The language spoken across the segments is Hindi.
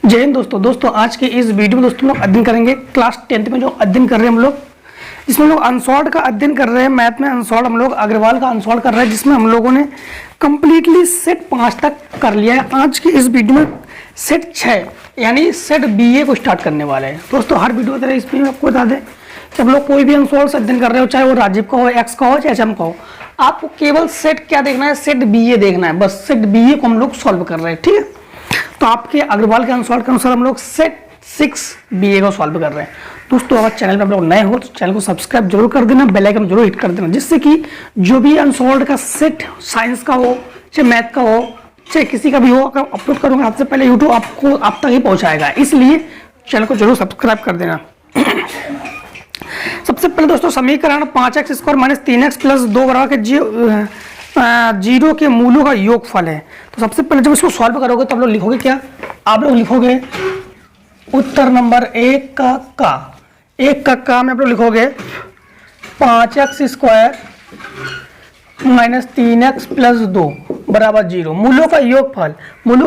जय हिंद दोस्तों आज के इस वीडियो में दोस्तों लोग अध्ययन करेंगे क्लास 10th में जो अध्ययन कर रहे हैं हम लोग, इसमें लोग अनसॉल्ड का अध्ययन कर रहे हैं। मैथ में अनसॉल्ड हम लोग अग्रवाल का अनसॉल्ड कर रहे हैं, जिसमें हम लोगों ने कंप्लीटली सेट 5 तक कर लिया है। आज के इस वीडियो में सेट 6 यानी सेट BA को स्टार्ट करने वाले हैं। दोस्तों हर वीडियो की तरह इसमें आपको बता दें कि हम लोग कोई भी अनसॉल्ड अध्ययन कर रहे हो, चाहे वो राजीव का हो, एक्स का हो, चाहे HM का हो, आपको केवल सेट क्या देखना है, सेट BA देखना है। बस सेट BA को हम लोग सॉल्व कर रहे हैं, ठीक है। तो आपके अग्रवाल के अनसॉल्व के अनुसार हम लोग सेट 6 BA को सॉल्व कर रहे हैं। दोस्तों अगर चैनल पर आप लोग नए हो तो चैनल को सब्सक्राइब जरूर कर देना, बेल आइकन जरूर हिट कर देना, जिससे कि जो भी अनसॉल्व का सेट साइंस का हो, चाहे मैथ का हो, चाहे किसी का भी हो, अगर अपलोड करूंगा आपसे पहले यूट्यूब आपको आप तक ही पहुंचाएगा। इसलिए चैनल को जरूर सब्सक्राइब कर देना। सबसे पहले दोस्तों समीकरण 5x square minus 3x plus 2 बराबर के जीरो के मूलों का योगफल है। तो सबसे पहले जब इसको सॉल्व करोगे तो आप लोग लिखोगे क्या, आप लोग लिखोगे उत्तर नंबर 1 का में आप लोग लिखोगे 5x square minus 3x plus 2 बराबर 0। मूलों का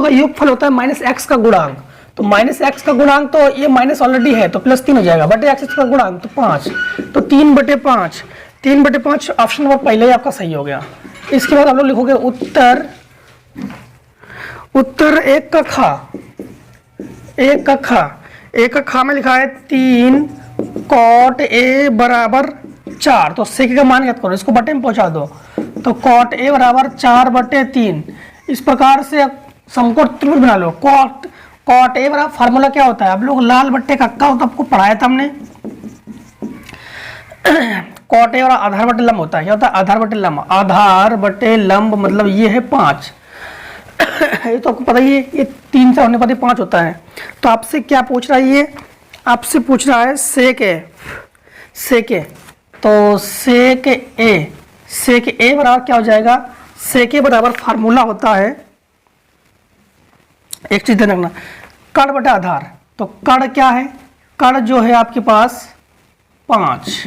योगफल होता है माइनस x का गुणांक। तो माइनस एक्स का गुणांक तो ये माइनस ऑलरेडी है तो प्लस 3 हो जाएगा, बटे एक्स का गुणांक तो 5, तो 3/5 ऑप्शन नंबर पहले ही आपका सही हो गया। इसके बाद आप लोग लिखोगे उत्तर 1 का खा में लिखा है 3 cot A बराबर 4। तो सेक का मान याद करो, इसको बटे में पहुंचा दो। तो cot A बराबर 4/3। इस प्रकार से समकोण त्रिभुज बना लो। cot A बराबर फार्मूला क्या होता है, आप लोग लाल बट्टे कक्का होता आपको पढ़ाया था हमने। cot A और आधार बटे लंब होता है। क्या होता है, आधार बटे लंब मतलब ये है 5। ये तो आपको पता ही है, ये 3 से होने पर 5 होता है। तो आपसे क्या पूछ रहा है, ये आपसे पूछ रहा है सेक ए। तो सेक ए बराबर क्या हो जाएगा, सेक ए बराबर फार्मूला होता है, एक चीज ध्यान रखना, कण बटे आधार। तो कण क्या है, कण जो है आपके पास 5,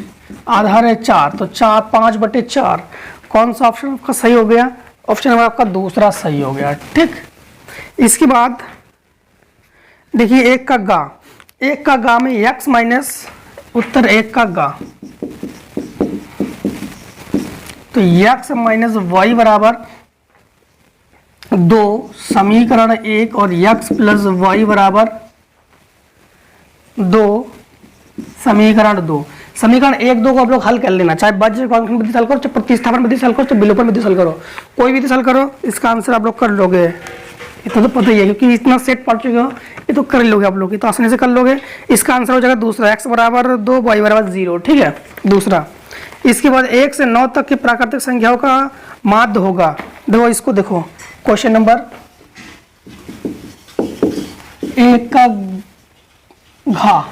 आधार है 4, तो 5/4। कौन सा ऑप्शन आपका सही हो गया, ऑप्शन नंबर आपका दूसरा सही हो गया, ठीक। इसके बाद देखिए 1 का गा में x माइनस उत्तर 1 का गा, तो x माइनस y बराबर 2 समीकरण 1 और x प्लस y बराबर 2 समीकरण 2। समीकरण 1, 2 को आप लोग हल कर लेना, चाहे बाह्य क्वांटम विधि से हल करो, चाहे प्रतिस्थापन विधि से हल करो, चाहे विलोपन विधि से हल करो, कोई विधि से हल करो, इसका आंसर आप लोग कर लोगे। इतना तो पता ही है क्योंकि इतना सेट पढ़ चुके हो, ये तो कर लोगे आप लोग, ये तो आसानी से कर लोगे। इसका आंसर हो जाएगा दूसरा, x बराबर 2 y बराबर 0, ठीक है, दूसरा। इसके बाद 1 से 9 तक की प्राकृतिक संख्याओं का माध्य होगा। देखो इसको देखो, क्वेश्चन नंबर 1 का घा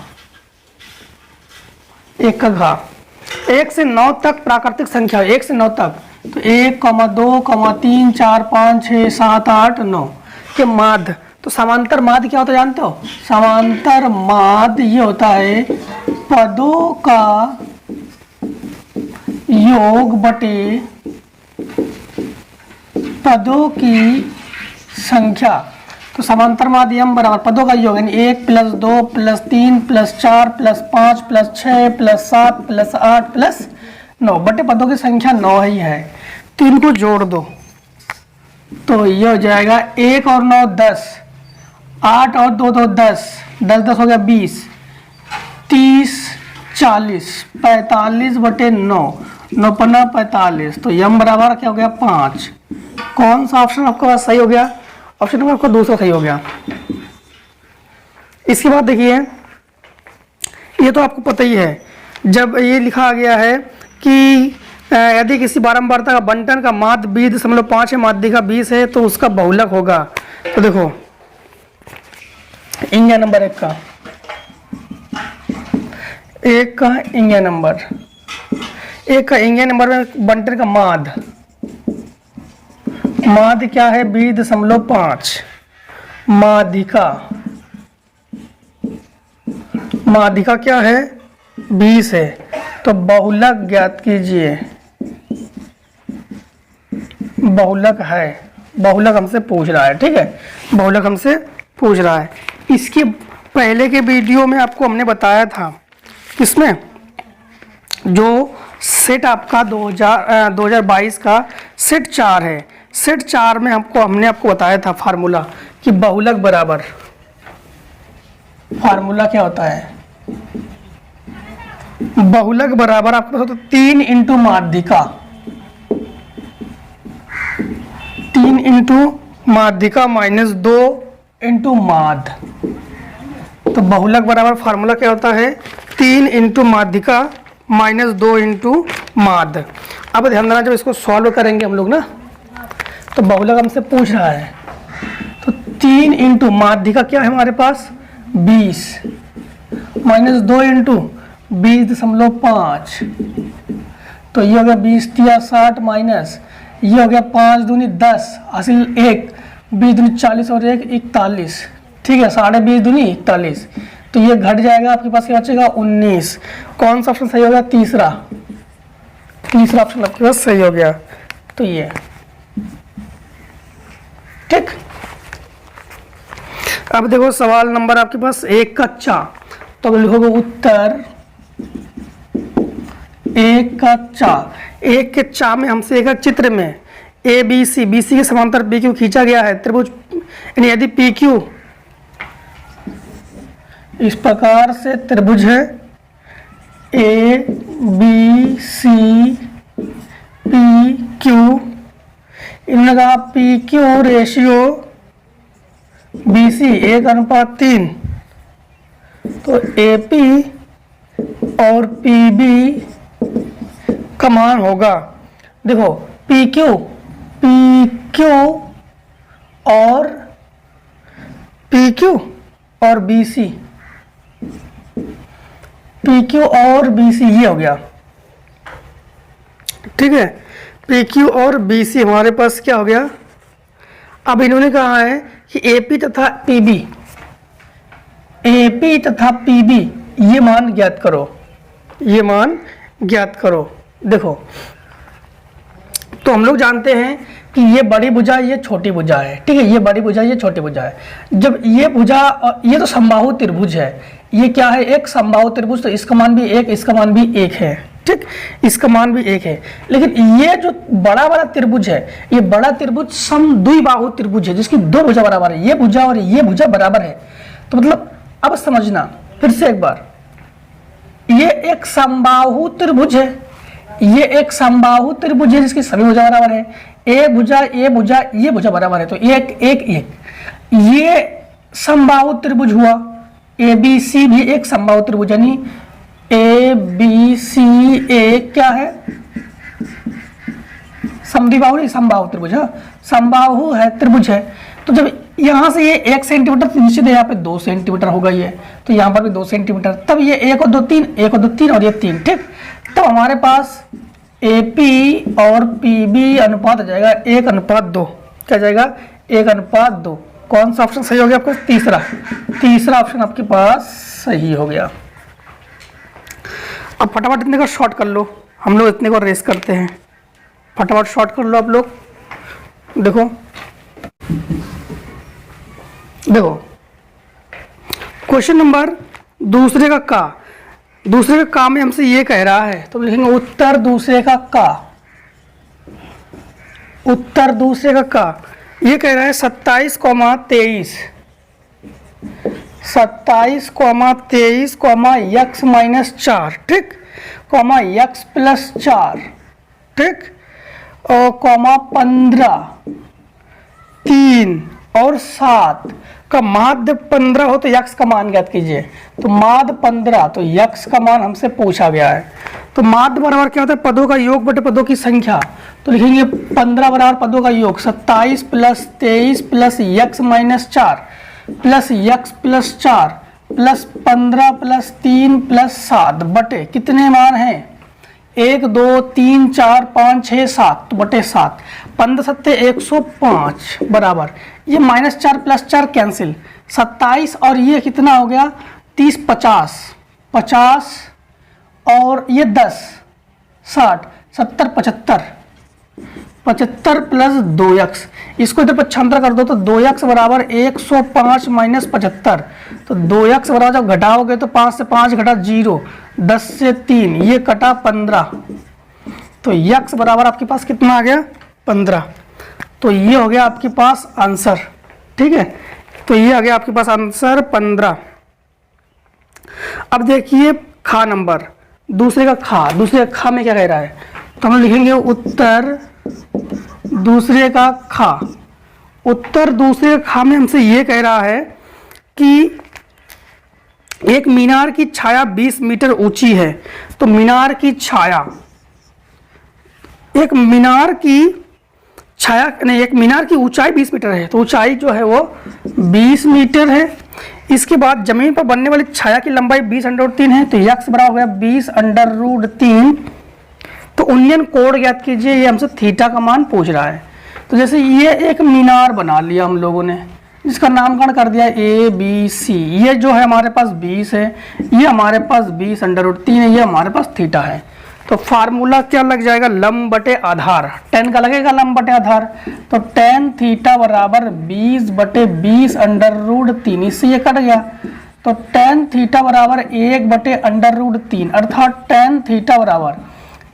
1 से 9 तक प्राकृतिक संख्या, 1 से 9 तक, तो 1, 2, 3, 4, 5, 6, 7, 8, 9 के माध्य। तो समांतर माध्य क्या होता है जानते हो, समांतर माध्य ये होता है पदों का योग बटे पदों की संख्या। तो समांतर माध्य m बराबर पदों का योग यानी 1 plus 2 plus 3 plus 4 plus 5 plus 6 plus 7 plus 8 plus 9 बटे पदों की संख्या 9 ही है। 3 को जोड़ दो तो ये हो जाएगा 1 और 9 10, 8 और 2 2 10, 10 हो गया 20, 30 40 45/9, 9 पन्ना 45। तो m बराबर क्या हो गया 5। कौन सा ऑप्शन आपका पास सही हो गया, ऑप्शन नंबर आपका दूसरा सही हो गया। इसके बाद देखिए, ये तो आपको पता ही है, जब ये लिखा गया है कि यदि किसी बारंबारता का बंटन का माध्य 20.5 है, माध्य का 20 है, तो उसका बहुलक होगा। तो देखो इंगिया नंबर 1 का इंगिया नंबर में बंटन का माध्य क्या है 20.5, माध्यिका क्या है 20 है। तो बहुलक ज्ञात कीजिए, बहुलक हमसे पूछ रहा है, ठीक है, बहुलक हमसे पूछ रहा है। इसके पहले के वीडियो में आपको हमने बताया था, इसमें जो सेट आपका 2022 का सेट 4 है, सेट 4 में हमने आपको बताया था फार्मूला कि बहुलक बराबर, फार्मूला क्या होता है, बहुलक बराबर आपको होता 3 इंटू माध्यिका, 3 इंटू माध्यिका माइनस 2 इंटू माध। तो बहुलक बराबर फार्मूला क्या होता है, 3 इंटू माध्यिका माइनस 2 इंटू माध। अब ध्यान देना, जब इसको सॉल्व करेंगे हम लोग ना, तो बहुलक हमसे पूछ रहा है, तो 3 इंटू माध्यिका क्या है हमारे पास 20 माइनस 2 इंटू 20.5, तो ये हो गया 20 तिया 60 माइनस ये हो गया 5 दूनी 10 हासिल 1, 20 दूनी 40 और 1 41, ठीक है, 20.5 दूनी 41, तो ये घट जाएगा, आपके पास क्या बचेगा 19। कौन सा ऑप्शन सही हो गया, तीसरा ऑप्शन आपके पास सही हो गया। तो ये ठीक। अब देखो सवाल नंबर आपके पास 1 का चा, तो अब लिखोगे उत्तर 1 का चा। 1 के चा में हमसे एक चित्र में ए बी सी के समांतर बी क्यू खींचा गया है त्रिभुज, यानी यदि पी क्यू इस प्रकार से त्रिभुज है A B C P Q, इन्होंने कहा P Q ratio B C 1:3, तो ए पी और पी बी का मान होगा, देखो पी क्यू और बी सी, पी क्यू और बी सी ये हो गया, ठीक है, पी क्यू और बी सी हमारे पास क्या हो गया। अब इन्होंने कहा है कि एपी तथा पीबी ये मान ज्ञात करो, देखो तो हम लोग जानते हैं कि ये बड़ी भुजा ये छोटी भुजा है, ठीक है, ये बड़ी भुजा ये छोटी भुजा है। जब ये भुजा, ये तो समबाहु त्रिभुज है, ये क्या है एक समबाहु त्रिभुज, तो इसका मान भी 1, इसका मान भी 1 है, ठीक, इसका मान भी 1 है। लेकिन ये जो बड़ा वाला त्रिभुज है, ये बड़ा त्रिभुज समद्विबाहु त्रिभुज है, जिसकी 2 भुजा बराबर है, ये भुजा और ये भुजा बराबर है। तो मतलब अब समझना फिर से एक बार, ये एक समबाहु त्रिभुज है, ये एक समबाहु त्रिभुज है जिसकी सभी भुजा बराबर है, ये भुजा ये भुजा बराबर है, तो 1 1 1 ये समबाहु त्रिभुज हुआ। ए बी सी भी एक समबाहु त्रिभुज, यानी ए बी सी एक क्या है समद्विबाहु नहीं, समबाहु त्रिभुज, समबाहु है त्रिभुज है। तो जब यहाँ से ये 1 सेंटीमीटर, तो निश्चित है यहाँ पे 2 सेंटीमीटर होगा ये, तो यहाँ पर भी 2 सेंटीमीटर, तब ये 1 और 2 3, 1 और 2 3 और ये 3, ठीक। तो हमारे पास AP और PB अनुपात आ जाएगा 1:2, क्या जाएगा 1:2। कौन सा ऑप्शन सही हो गया आपका, तीसरा ऑप्शन आपके पास सही हो गया। अब फटाफट इतने को शॉर्ट कर लो, हम लोग इतने को रेस करते हैं, फटाफट शॉर्ट कर लो आप लोग। देखो क्वेश्चन नंबर दूसरे का में हमसे ये कह रहा है, तो लिखेंगे उत्तर दूसरे का का ये कह रहा है 27,23 x माइनस 4, ठीक, x प्लस 4, ठीक, और 15 3 और 7 का माध्य 15 हो तो x का मान ज्ञात कीजिए। तो माध्य 15, तो x का मान हमसे पूछा गया है। तो माध्य बराबर क्या होता है, पदों का योग बटे पदों की संख्या। तो लिखेंगे 15 बराबर पदों का योग 27 plus 23 plus x minus 4 plus x plus 4 plus 15 plus 3 plus 7 बटे कितने मान हैं 1 2 3 4 5 6 7 बटे 7, 15 सत्ते 105 बराबर ये -4 प्लस 4 कैंसिल, 27 और ये कितना हो गया 30 50 और ये 10 60 70 75 75 प्लस 2x, इसको इधर पक्षांतर कर दो तो 2x बराबर 105 माइनस 75, तो 2x बराबर जब घटाओगे तो 5 से 5 घटा 0, 10 से 3 ये कटा 15, तो x बराबर आपके पास कितना आ गया 15। तो ये हो गया आपके पास आंसर, ठीक है, तो ये आ गया आपके पास आंसर 15। अब देखिए खा नंबर, दूसरे का खा में क्या कह रहा है, तो हम लिखेंगे उत्तर दूसरे का खा। उत्तर दूसरे का खा में हमसे ये कह रहा है कि एक मीनार की छाया 20 मीटर ऊंची है, तो मीनार की छाया, एक मीनार की छाया नहीं, एक मीनार की ऊंचाई 20 मीटर है, तो ऊंचाई जो है वो 20 मीटर है। इसके बाद जमीन पर बनने वाली छाया की लंबाई 20√3 है, तो x बराबर हो गया 20√3। तो उन्नयन कोण ज्ञात कीजिए, ये हमसे थीटा का मान पूछ रहा है। तो जैसे ये एक मीनार बना लिया हम लोगों ने, जिसका नामकरण कर दिया ABC, ये जो है हमारे पास 20 है, ये हमारे पास 20√3 है, ये हमारे पास थीटा है। तो फार्मूला क्या लग जाएगा, लंब बटे आधार, tan का लगेगा लंब बटे आधार, तो tan थीटा बराबर 20/20√3, इससे ये कट गया, तो tan थीटा बराबर 1/√3, अर्थात tan थीटा बराबर,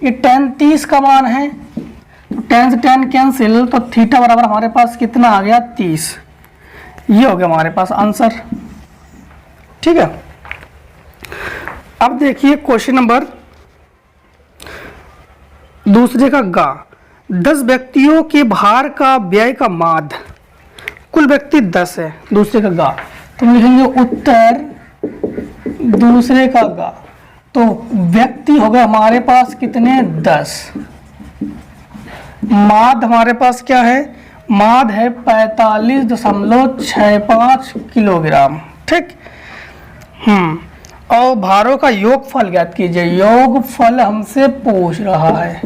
ये tan 30 का मान है, तो tan से tan कैंसिल, तो थीटा बराबर हमारे पास कितना आ गया 30, ये हो गया हमारे पास आंसर, ठीक है। अब देखिए क्वेश्चन नंबर दूसरे का गा, 10 व्यक्तियों के भार का व्यय का माध्य, कुल व्यक्ति 10 है, दूसरे का गा, तो हम लिखेंगे उत्तर दूसरे का गा, तो व्यक्ति हो गए हमारे पास कितने 10, माध्य हमारे पास क्या है, माध्य है 45.65 किलोग्राम, ठीक। और भारों का योगफल ज्ञात कीजिए, योगफल हमसे पूछ रहा है।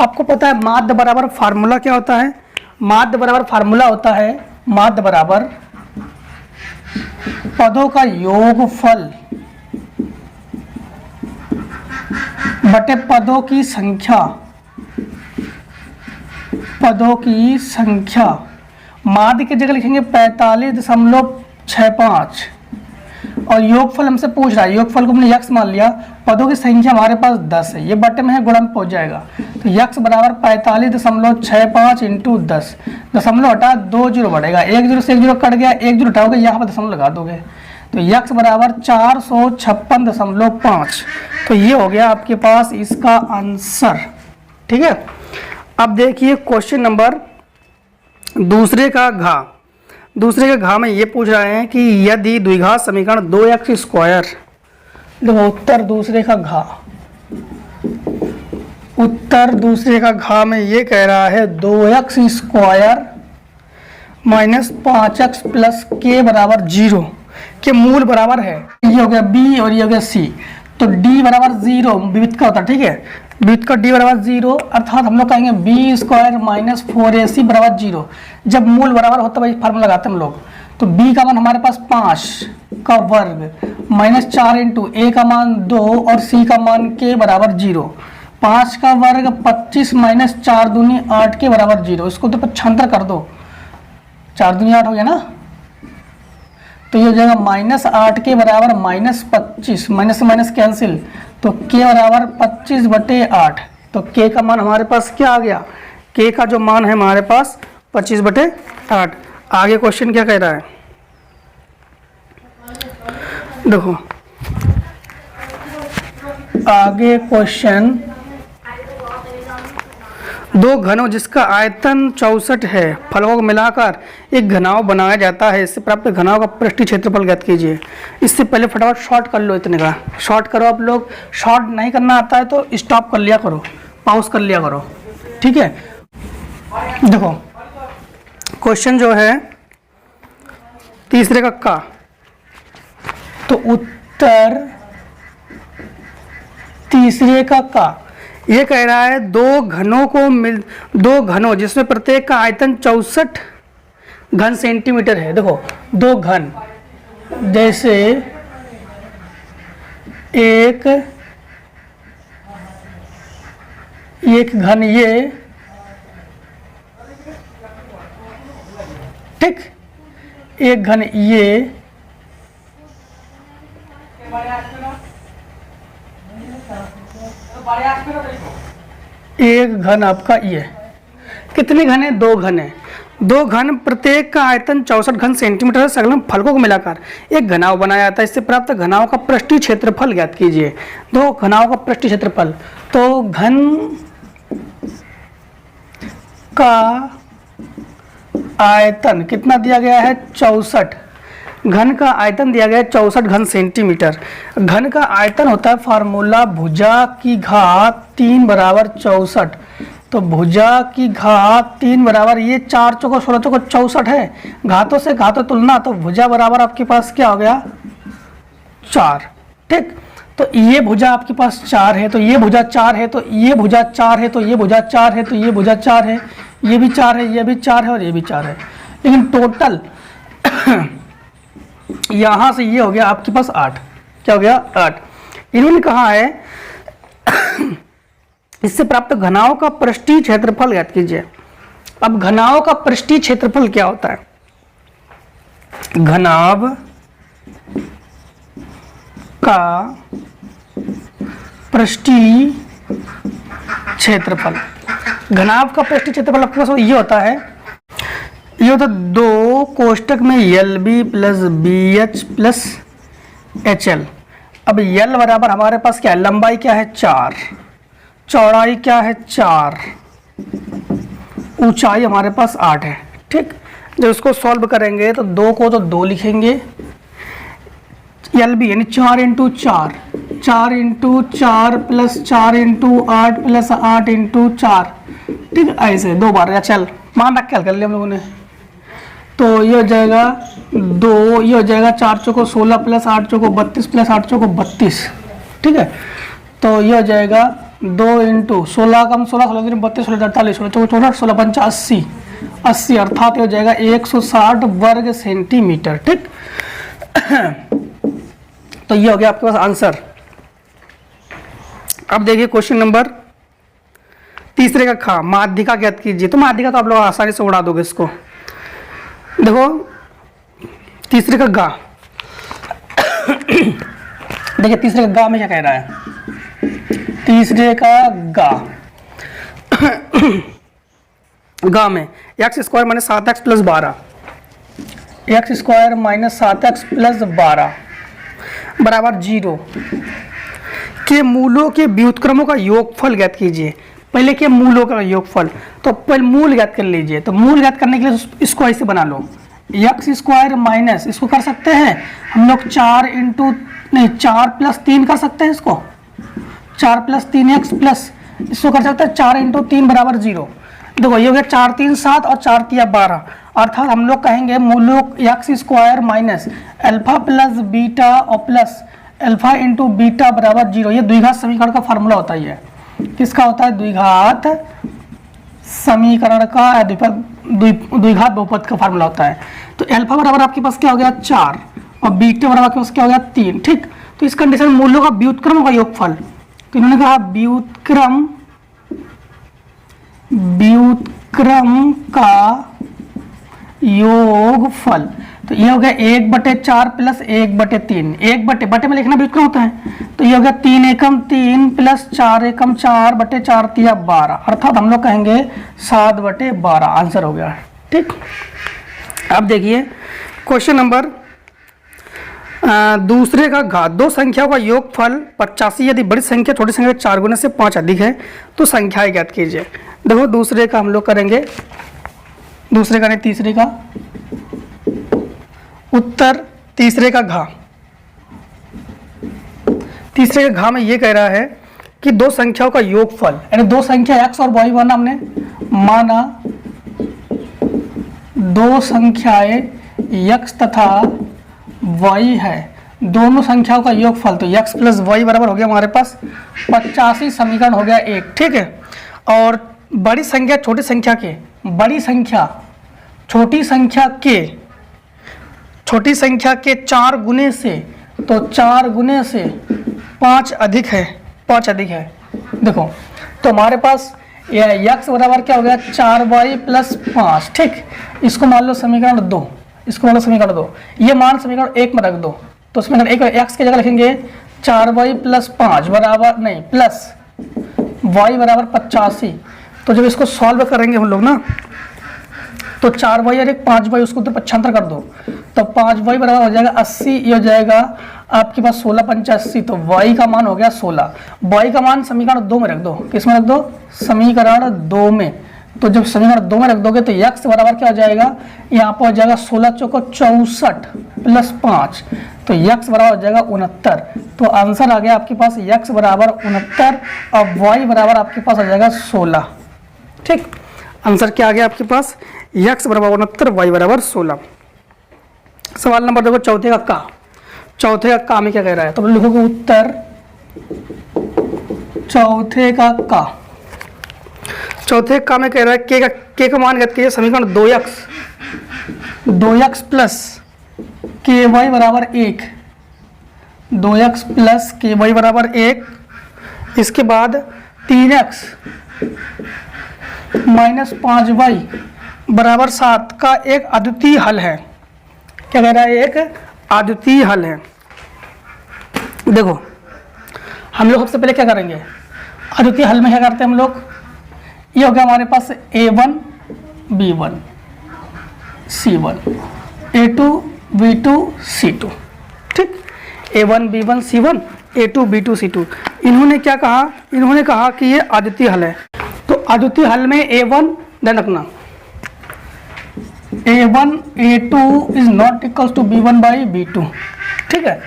आपको पता है माध्य बराबर फार्मूला क्या होता है, माध्य बराबर फार्मूला होता है, माध्य बराबर पदों का योगफल बटे पदों की संख्या, पदों की संख्या। माध्य की जगह लिखेंगे 45.65 और योगफल हमसे पूछ रहा है, योगफल को हमने x मान लिया, पदों की संख्या हमारे पास 10 है, ये बटे में है गुणन पहुंच जाएगा, तो x बराबर 45.65 इंटू 10, दशमलव हटा 2 जीरो बढ़ेगा, 1 जीरो से 1 जीरो कट गया, 1 जीरो हटाओगे यहाँ पर दशमलव लगा दोगे, तो x बराबर 456.5, तो ये हो गया आपके पास इसका आंसर, ठीक है। अब देखिए क्वेश्चन नंबर दूसरे का घा, दूसरे के घा में ये पूछ रहे हैं कि यदि द्विघात समीकरण 2x², देखो उत्तर दूसरे का घा, उत्तर दूसरे का घा में ये कह रहा है 2x² minus 5x plus k बराबर 0 के मूल बराबर है, ये हो गया b और ये हो गया c, तो d बराबर 0 विविध का होता है, ठीक है, विविध का d बराबर 0, अर्थात हम लोग कहेंगे b² माइनस 4ac बराबर 0। जब मूल बराबर होता है फार्मूला लगाते हैं हम लोग, तो b का मान हमारे पास 5 का वर्ग माइनस 4 इंटू a का मान 2 और c का मान k बराबर 0, 5 का वर्ग 25 माइनस 4 दूनी 8 के बराबर 0, इसको तो 75 कर दो, 4 दूनी 8 हो गया ना, तो ये हो जाएगा -8 के बराबर -25, माइनस से माइनस कैंसिल, तो k बराबर 25/8, तो k का मान हमारे पास क्या आ गया, k का जो मान है हमारे पास 25/8। आगे क्वेश्चन क्या कह रहा है, देखो आगे क्वेश्चन, दो घनों जिसका आयतन 64 है, फलकों को मिलाकर एक घनाव बनाया जाता है, इससे प्राप्त घनाव का पृष्ठीय क्षेत्रफल ज्ञात कीजिए। इससे पहले फटाफट शॉर्ट कर लो, इतने का शॉर्ट करो, आप लोग शॉर्ट नहीं करना आता है तो स्टॉप कर लिया करो, पॉज कर लिया करो, ठीक है। देखो क्वेश्चन जो है तीसरे का, तो उत्तर तीसरे का ये कह रहा है दो घनों जिसमें प्रत्येक का आयतन 64 घन सेंटीमीटर है। देखो दो घन, जैसे एक घन ये ठीक। एक घन ये, एक घन आपका ये। कितने घन है? 2 घन है। 2 घन, प्रत्येक का आयतन 64 घन सेंटीमीटर है। सगलम फलकों को मिलाकर एक घनाव बनाया जाता है। इससे प्राप्त घनाव का पृष्ठीय क्षेत्रफल ज्ञात कीजिए। 2 घनाव का पृष्ठीय क्षेत्रफल, तो घन का आयतन कितना दिया गया है? 64। घन का आयतन दिया गया है 64 घन सेंटीमीटर। घन का आयतन होता है फार्मूला भुजा की घात 3 बराबर 64। तो भुजा की घात 3 बराबर, ये 4 चौको 16 चौको 64 है, घातों से घातों तुलना, तो भुजा बराबर आपके पास क्या हो गया? 4। ठीक। तो ये भुजा आपके पास 4 है, तो ये भुजा 4 है, तो ये भुजा 4 है, तो ये भुजा 4 है, तो ये भुजा 4 है, ये भी 4 है, ये भी 4 है और ये भी 4 है। लेकिन टोटल यहां से ये हो गया आपके पास 8। क्या हो गया? 8। इन्होंने कहा है इससे प्राप्त घनाव का पृष्ठीय क्षेत्रफल ज्ञात कीजिए। अब घनाव का पृष्ठीय क्षेत्रफल क्या होता है? घनाव का पृष्ठीय क्षेत्रफल, घनाव का पृष्ठीय क्षेत्रफल आपके पास ये होता है, ये होता है 2 कोष्टक में LB plus BH plus HL। अब L बराबर हमारे पास क्या है? लंबाई क्या है? 4, चौड़ाई क्या है? 4, ऊंचाई हमारे पास 8 है। ठीक। जब इसको सॉल्व करेंगे तो 2 को तो 2 लिखेंगे, LB यानी 4 into 4, 4 into 4 plus 4 into 8 plus 8 into 4। ठीक। ऐसे 2 बार। चल मान रख के हल कर लिया हम लोगों ने। तो ये हो जाएगा 2, ये हो जाएगा 4 चौको 16 प्लस 8 चौको 32 प्लस 8 चौको 32। ठीक है। तो ये हो जाएगा 2 इंटू 16 कम 16 16 32 16 48 16 चौको 64 16 5 80 80, अर्थात ये हो जाएगा 160 वर्ग सेंटीमीटर। ठीक। तो ये हो गया आपके पास आंसर। अब देखिए क्वेश्चन नंबर तीसरे का खा, माध्यिका ज्ञात कीजिए। तो माध्यिका तो आप लोग आसानी से उड़ा दोगे इसको। देखो तीसरे का गा देखिए तीसरे का गा में क्या कह रहा है? तीसरे का गा गा में x square minus 7x plus 12, x square minus 7x plus 12 बराबर 0 के मूलों के व्युत्क्रमों का योगफल ज्ञात कीजिए। पहले के मूलों का योगफल, तो पहले मूल ज्ञात कर लीजिए। तो मूल ज्ञात करने के लिए इसको ऐसे बना लो, एक्स स्क्वायर माइनस, इसको कर सकते हैं हम लोग 4 इंटू नहीं 4 प्लस 3 कर सकते हैं इसको, 4 प्लस 3x प्लस, इसको कर सकते हैं 4 इंटू 3 बराबर 0। देखो ये हो गया 4 3 7 और 4 3 12, अर्थात हम लोग कहेंगे मूलों x square minus alpha plus beta और प्लस अल्फा इंटू बीटा बराबर 0। ये द्विघात समीकरण का फार्मूला होता है। किसका होता है? द्विघात समीकरण का, द्विघात बहुपद का फार्मूला होता है। तो अल्फा बराबर आपके पास क्या हो गया? 4 और बीटा बराबर आपके पास क्या हो गया? 3। ठीक। तो इस कंडीशन में मूलों का व्युत्क्रम का योगफल, तो इन्होंने कहा व्युत्क्रम का योगफल, तो ये हो गया 1/4 प्लस 1/3, 1/बटे में लिखना व्युत्क्रम होता है। तो ये हो गया 3 एकम 3 प्लस 4 एकम 4 बटे 4 3 12, अर्थात हम लोग कहेंगे 7/12 आंसर हो गया। ठीक। अब देखिए क्वेश्चन नंबर दूसरे का घात, 2 संख्याओं का योगफल 85 यदि बड़ी संख्या छोटी संख्या 4 गुने से 5 अधिक है तो संख्याएं ज्ञात कीजिए। देखो दूसरे का हम लोग करेंगे, दूसरे का नहीं तीसरे का उत्तर, तीसरे का घा, तीसरे का घा में ये कह रहा है कि 2 संख्याओं का योगफल, यानी 2 संख्या x और y माना हमने, माना 2 संख्याएं x तथा y है, दोनों संख्याओं का योगफल, तो x प्लस y बराबर हो गया हमारे पास 85, समीकरण हो गया 1। ठीक है। और बड़ी संख्या छोटी संख्या के, बड़ी संख्या छोटी संख्या के 4 गुने से, तो 4 गुने से 5 अधिक है, 5 अधिक है। देखो तो हमारे पास ये x बराबर क्या हो गया 4y प्लस 5, ठीक। इसको मान लो समीकरण 2, इसको मान लो समीकरण 2, ये मान समीकरण 1 में रख दो। तो समीकरण 1 में x की जगह लिखेंगे 4y प्लस 5 बराबर नहीं प्लस y बराबर 85। तो जब इसको सॉल्व करेंगे हम लोग ना, तो 4y और एक 5y उसको तो 75 कर दो, तो 5y बराबर हो जाएगा 80, ये हो जाएगा आपके पास 16 पंचा 80, तो y का मान हो गया 16। y का मान समीकरण 2 में रख दो, किस में रख दो, समीकरण 2 में। तो जब समीकरण 2 में रख दोगे तो x बराबर क्या हो जाएगा, यहाँ पर हो जाएगा 16 चौको 64 प्लस 5, तो x बराबर हो जाएगा 69। तो आंसर आ गया आपके पास x बराबर 69 और y बराबर आपके पास आ जाएगा 16, ठीक। आंसर क्या आ गया आपके पास, x बराबर 69, y बराबर 16। सवाल नंबर देखो चौथे का का, चौथे का का में क्या कह रहा है, तो लिखोगे उत्तर चौथे का का। चौथे का में कह रहा है के का मान ज्ञात कीजिए, समीकरण 2x प्लस ky बराबर 1, 2x प्लस ky बराबर 1, इसके बाद 3x माइनस 5y बराबर 7 का एक अद्वितीय हल है। क्या कह रहा है, एक अद्वितीय हल है। देखो हम लोग सबसे पहले क्या करेंगे, अद्वितीय हल में क्या करते हैं हम लोग, ये हो गया हमारे पास a1 b1 c1 a2 b2 c2, ठीक। a1 b1 c1 a2 b2 c2। इन्होंने क्या कहा, इन्होंने कहा कि ये अद्वितीय हल है। तो अद्वितीय हल में a1 ध्यान रखना, a1 a2 is not equals to b1 by b2, ठीक है।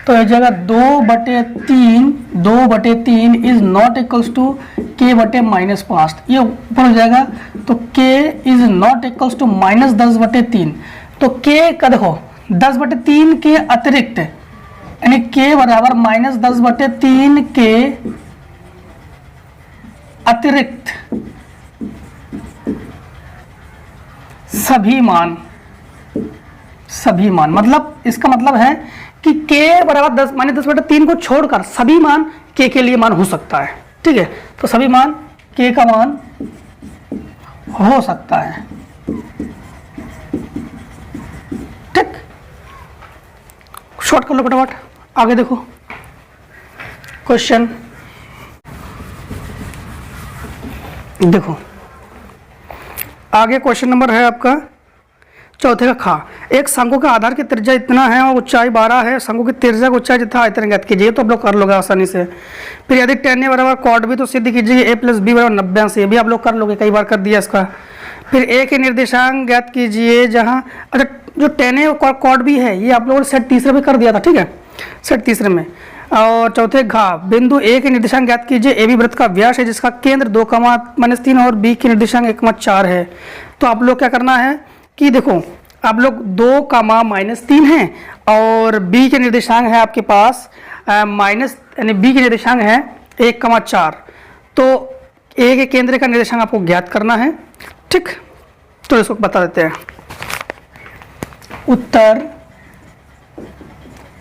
तो ये जगह 2/3 is not equals to k बटे माइनस 5, ये ऊपर हो जाएगा। तो k is not equals to minus 10/3, तो k का देखो 10/3 के अतिरिक्त, यानी k बराबर माइनस 10/3 के अतिरिक्त सभी मान, सभी मान, मतलब इसका मतलब है कि k बराबर 10 माइनस 10/3 को छोड़कर सभी मान k के लिए मान हो सकता है, ठीक है। तो सभी मान k का मान हो सकता है, ठीक। शॉर्ट कर लो फटाफट, आगे देखो क्वेश्चन। देखो आगे क्वेश्चन नंबर है आपका चौथे का खा। एक शंकु का आधार की त्रिज्या इतना है और ऊंचाई 12 है, शंकु की त्रिज्या का ऊंचाई जितना आयतन ज्ञात कीजिए। तो आप लोग कर लोगे आसानी से। फिर यदि tan a बराबर cot b तो सिद्ध कीजिए a प्लस बी बराबर 90 अंश, ये भी आप लोग कर लोगे, कई बार कर दिया इसका। फिर a के निर्देशांक ज्ञात कीजिए जहाँ, अच्छा जो tan a और cot b है ये आप लोगों ने सेट तीसरे में कर दिया था, ठीक है, सेट तीसरे में। और चौथे घा, बिंदु ए के निर्देशांक ज्ञात कीजिए, ए बी वृत्त का व्यास है जिसका केंद्र 2,-3 और बी के निर्देशांक 1,4 है। तो आप लोग क्या करना है कि देखो आप लोग 2,-3 है और बी के निर्देशांक है आपके पास माइनस, यानी बी के निर्देशांक है 1,4। तो ए के केंद्र का निर्देशांक आपको ज्ञात करना है, ठीक। तो इसको बता देते हैं। उत्तर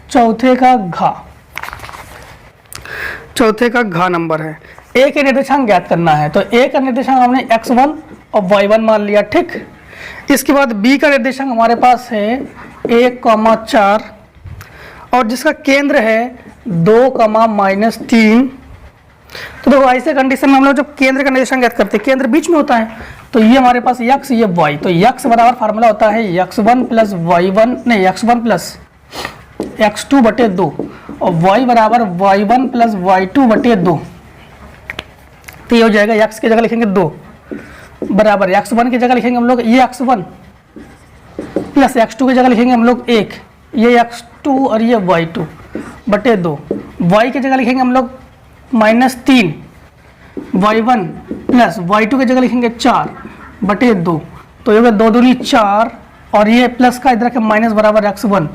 चौथे का घा, चौथे का घा नंबर है। ए के निर्देशांक ज्ञात करना है, तो ए का निर्देशांक हमने x1 और y1 मान लिया, ठीक। इसके बाद बी का निर्देशांक हमारे पास है 1,4 और जिसका केंद्र है 2,-3। तो देखो ऐसे कंडीशन में हम लोग जब केंद्र का निर्देशांक ज्ञात करते हैं, केंद्र बीच में होता है, तो ये हमारे पास x, ये y, तो x बराबर फार्मूला होता है x1 प्लस y1 नहीं x1 प्लस x2 बटे 2 और y बराबर y1 प्लस y2 बटे 2। तो ये हो जाएगा x की जगह लिखेंगे 2 बराबर x1 की जगह लिखेंगे हम लोग ये x1 प्लस x2 की जगह लिखेंगे हम लोग 1, ये x2 और ये y2 बटे 2। y की जगह लिखेंगे हम लोग -3, y1 प्लस y2 की जगह लिखेंगे 4 बटे 2। तो ये 2 दूनी 4 और ये प्लस का इधर के माइनस बराबर x1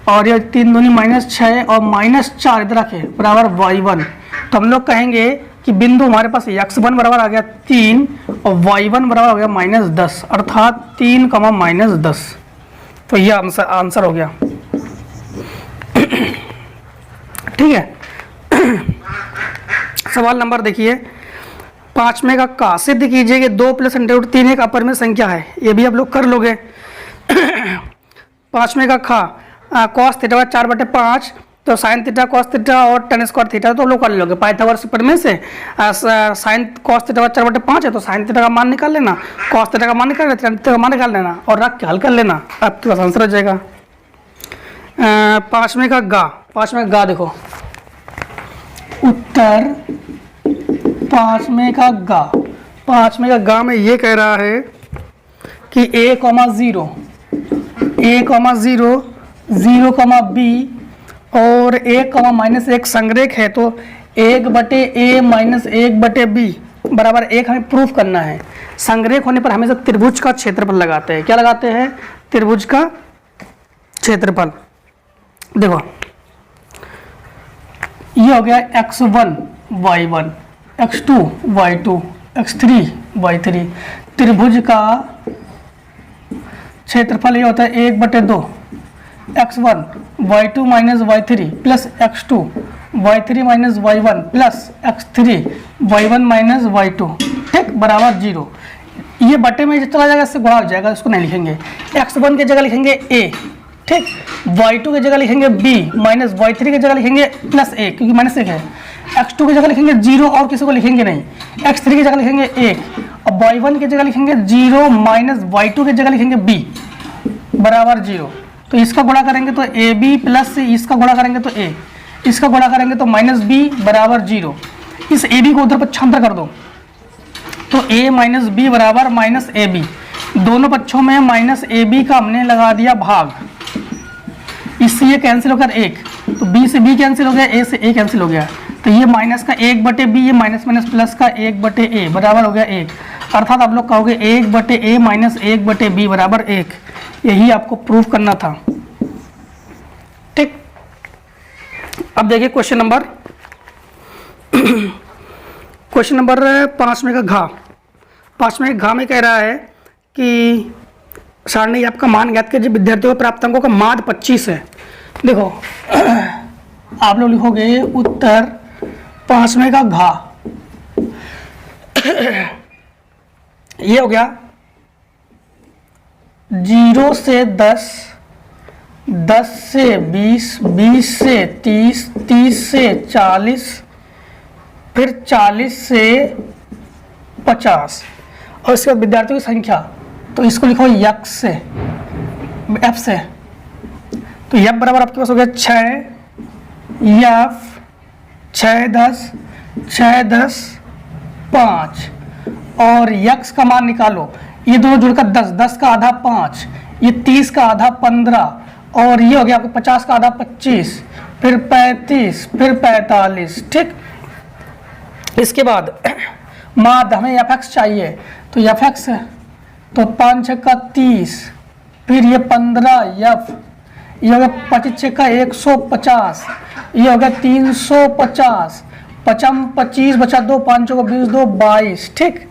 और ये 3 दूनी -6 और -4 इधर के बराबर y1। तो हम लोग कहेंगे कि बिंदु हमारे पास x1 बराबर आ गया 3 और y1 बराबर हो गया -10, अर्थात 3, -10। तो ये आंसर हो गया, ठीक है। सवाल नंबर देखिए पाँचवें का का सिद्ध कीजिए कि 2 प्लस अंडर रूट 3 एक अपर में संख्या है। ये भी आप लोग कर लोगे। पाँचवें का खा कॉस थीटा 4/5 तो साइन थीटा कॉस थीटा और टेन स्क्वायर थीटा तो लोग कर लोगे। पाइथागोरस प्रमेय से साइन कॉस थीटा 4/5 है तो साइन थीटा का मान निकाल लेना, कॉस थीटा का मान निकाल लेना, टेन थीटा का मान निकाल लेना और रख के हल कर लेना, आपके पास आंसर हो जाएगा। पाँचवें का गा देखो उत्तर पाँचवें का गा में ये कह रहा है कि a, 0 b और a, -1 संग्रेख है तो 1/a माइनस 1/b बराबर 1 हमें प्रूफ करना है। संग्रेख होने पर हमेशा त्रिभुज का क्षेत्रफल लगाते हैं। क्या लगाते हैं? त्रिभुज का क्षेत्रफल। देखो ये हो गया x1 y1, x2 y2, x3 y3। त्रिभुज का क्षेत्रफल ये होता है 1/2 x1 y2 minus y3 plus x2 y3 minus y1 plus x3 y1 minus y2, ठीक, बराबर 0। ये बटे में चला जाएगा, इससे गुणा हो जाएगा, इसको नहीं लिखेंगे। x1 की जगह लिखेंगे a, ठीक, y2 की जगह लिखेंगे b माइनस y3 की जगह लिखेंगे प्लस a क्योंकि माइनस 1 है, x2 की जगह लिखेंगे 0 और किसी को लिखेंगे नहीं, x3 की जगह लिखेंगे 1 और y1 की जगह लिखेंगे 0 माइनस y2 की जगह लिखेंगे b बराबर 0। तो इसका गुणा करेंगे तो ab प्लस इसका गुणा करेंगे तो a, इसका गुणा करेंगे तो माइनस b बराबर 0। इस ab को उधर पक्षांतर कर दो तो a माइनस b बराबर माइनस ab। दोनों पक्षों में माइनस ab का हमने लगा दिया भाग, इससे ये कैंसिल होकर 1 तो b से b कैंसिल हो गया, a से a कैंसिल हो गया तो ये माइनस का 1/b, ये माइनस माइनस प्लस का 1/a बराबर हो गया 1। अर्थात आप लोग कहोगे 1/a माइनस 1/b बराबर 1। यही आपको प्रूफ करना था, ठीक। अब देखिए क्वेश्चन नंबर 5 में का घा में कह रहा है कि सारणी आपका मान ज्ञात कीजिए, विद्यार्थियों को प्राप्तांकों का माध्य 25 है। देखो आप लोग लिखोगे उत्तर 5 में का घा, ये हो गया 0 से 10, 10 से 20, 20 से 30, 30 से 40, फिर 40 से 50 और इसके बाद विद्यार्थियों की संख्या, तो इसको लिखो यक्स से, एफ से, तो एफ बराबर आपके पास हो गया 6 एफ 6 10 6 10 5 और यक्स का मान निकालो। ये दोनों जुड़कर 10, 10 का आधा 5, ये 30 का आधा 15 और ये हो गया आपको 50 का आधा 25, फिर 35, फिर 45, ठीक। इसके बाद माध्य हमें एफ एक्स चाहिए तो एफ एक्स तो 5 6 का 30, फिर ये 15 एफ, ये हो गया 25 6 का 150, ये हो गया 350, 25 बचा 2, 5 को 20 2 22, ठीक।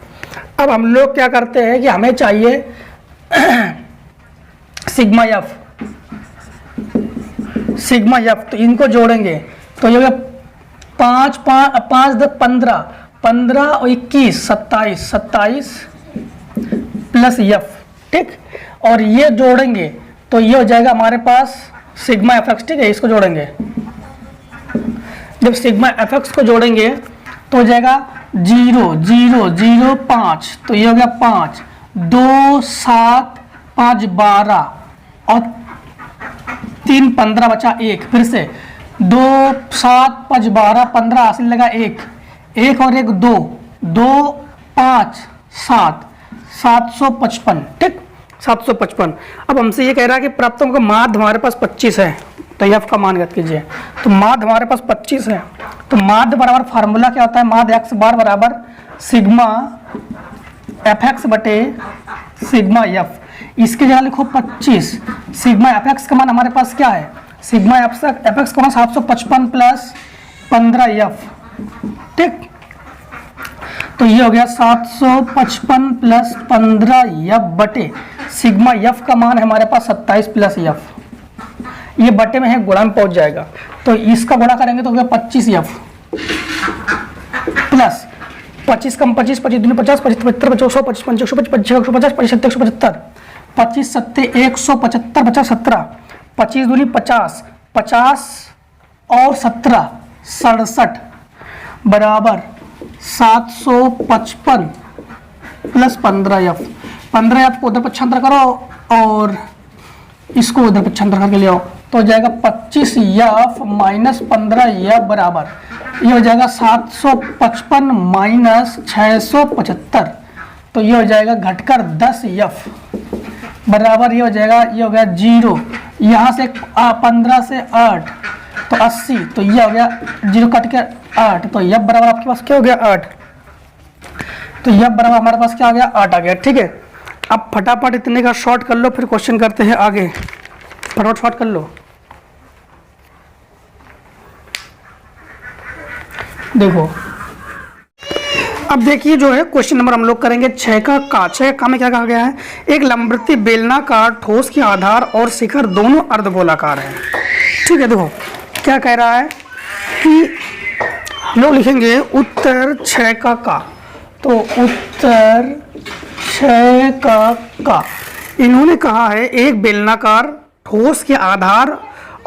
अब हम लोग क्या करते हैं कि हमें चाहिए सिग्मा एफ, तो इनको जोड़ेंगे तो ये हो गया 5 5 10 15, 15 और 21 27 प्लस एफ, ठीक। और ये जोड़ेंगे तो ये हो जाएगा हमारे पास सिग्मा एफ एक्स, ठीक है। इसको जोड़ेंगे, जब सिग्मा एफ एक्स को जोड़ेंगे तो हो जाएगा 0 0 0 5, तो ये हो गया 5 2 7 5 12 और 3 15 बचा 1, फिर से 2 7 5 12 15 हासिल लगा 1 और 1 2 2 5 7 755, ठीक, 755। अब हमसे ये कह रहा है कि प्राप्तांकों का माध्य हमारे पास 25 है तो एफ का मान ज्ञात कीजिए। तो माध्य हमारे पास 25 है तो माध्य बराबर फार्मूला क्या होता है, माध्य एक्स बार बराबर सिग्मा एफ एक्स बटे सिग्मा एफ। इसकी जगह लिखो 25, सिग्मा एफ एक्स का मान हमारे पास क्या है, सिग्मा एफ एक्स का मान 755 प्लस 15 एफ, ठीक। तो ये हो गया 755 प्लस 15 एफ बटे सिग्मा एफ का मान है हमारे पास 27 प्लस एफ। ये बटे में है, गुणा में पहुंच जाएगा तो इसका गुणा करेंगे तो हो गया 25 एफ प्लस 25 कम 25, 25 दूनी 50, 25 75, 100, 25 150, 25 150, 25 175, 25 सत्ते 175, 50 17, 25 दूनी 50, 50 और 17 67 बराबर 755 प्लस 15f। 15f को उधर पक्षांतर करो और इसको उधर पक्षांतर करके ले आओ तो हो जाएगा 25f माइनस 15f बराबर ये हो जाएगा 755 माइनस 675, तो ये हो जाएगा घटकर 10f बराबर ये हो जाएगा, ये हो गया 0, यहाँ से 15 से 8 तो 80, तो ये हो गया 0 कट के 8, तो f बराबर आपके पास क्या हो गया 8, तो f बराबर हमारे पास क्या आ गया 8 आ गया। ठीक है, अब फटाफट इतने का शॉर्ट कर लो, फिर क्वेश्चन करते हैं आगे। फटाफट शॉर्ट कर लो। देखो अब देखिए जो है क्वेश्चन नंबर हम लोग करेंगे 6 का में क्या कहा गया है, एक लंबवृत्तीय बेलनाकार ठोस के आधार और शिखर दोनों अर्धगोलाकार है। ठीक है, देखो क्या कह रहा है कि हम लोग लिखेंगे उत्तर 6 का, तो उत्तर 6 का इन्होंने कहा है एक बेलनाकार ठोस के आधार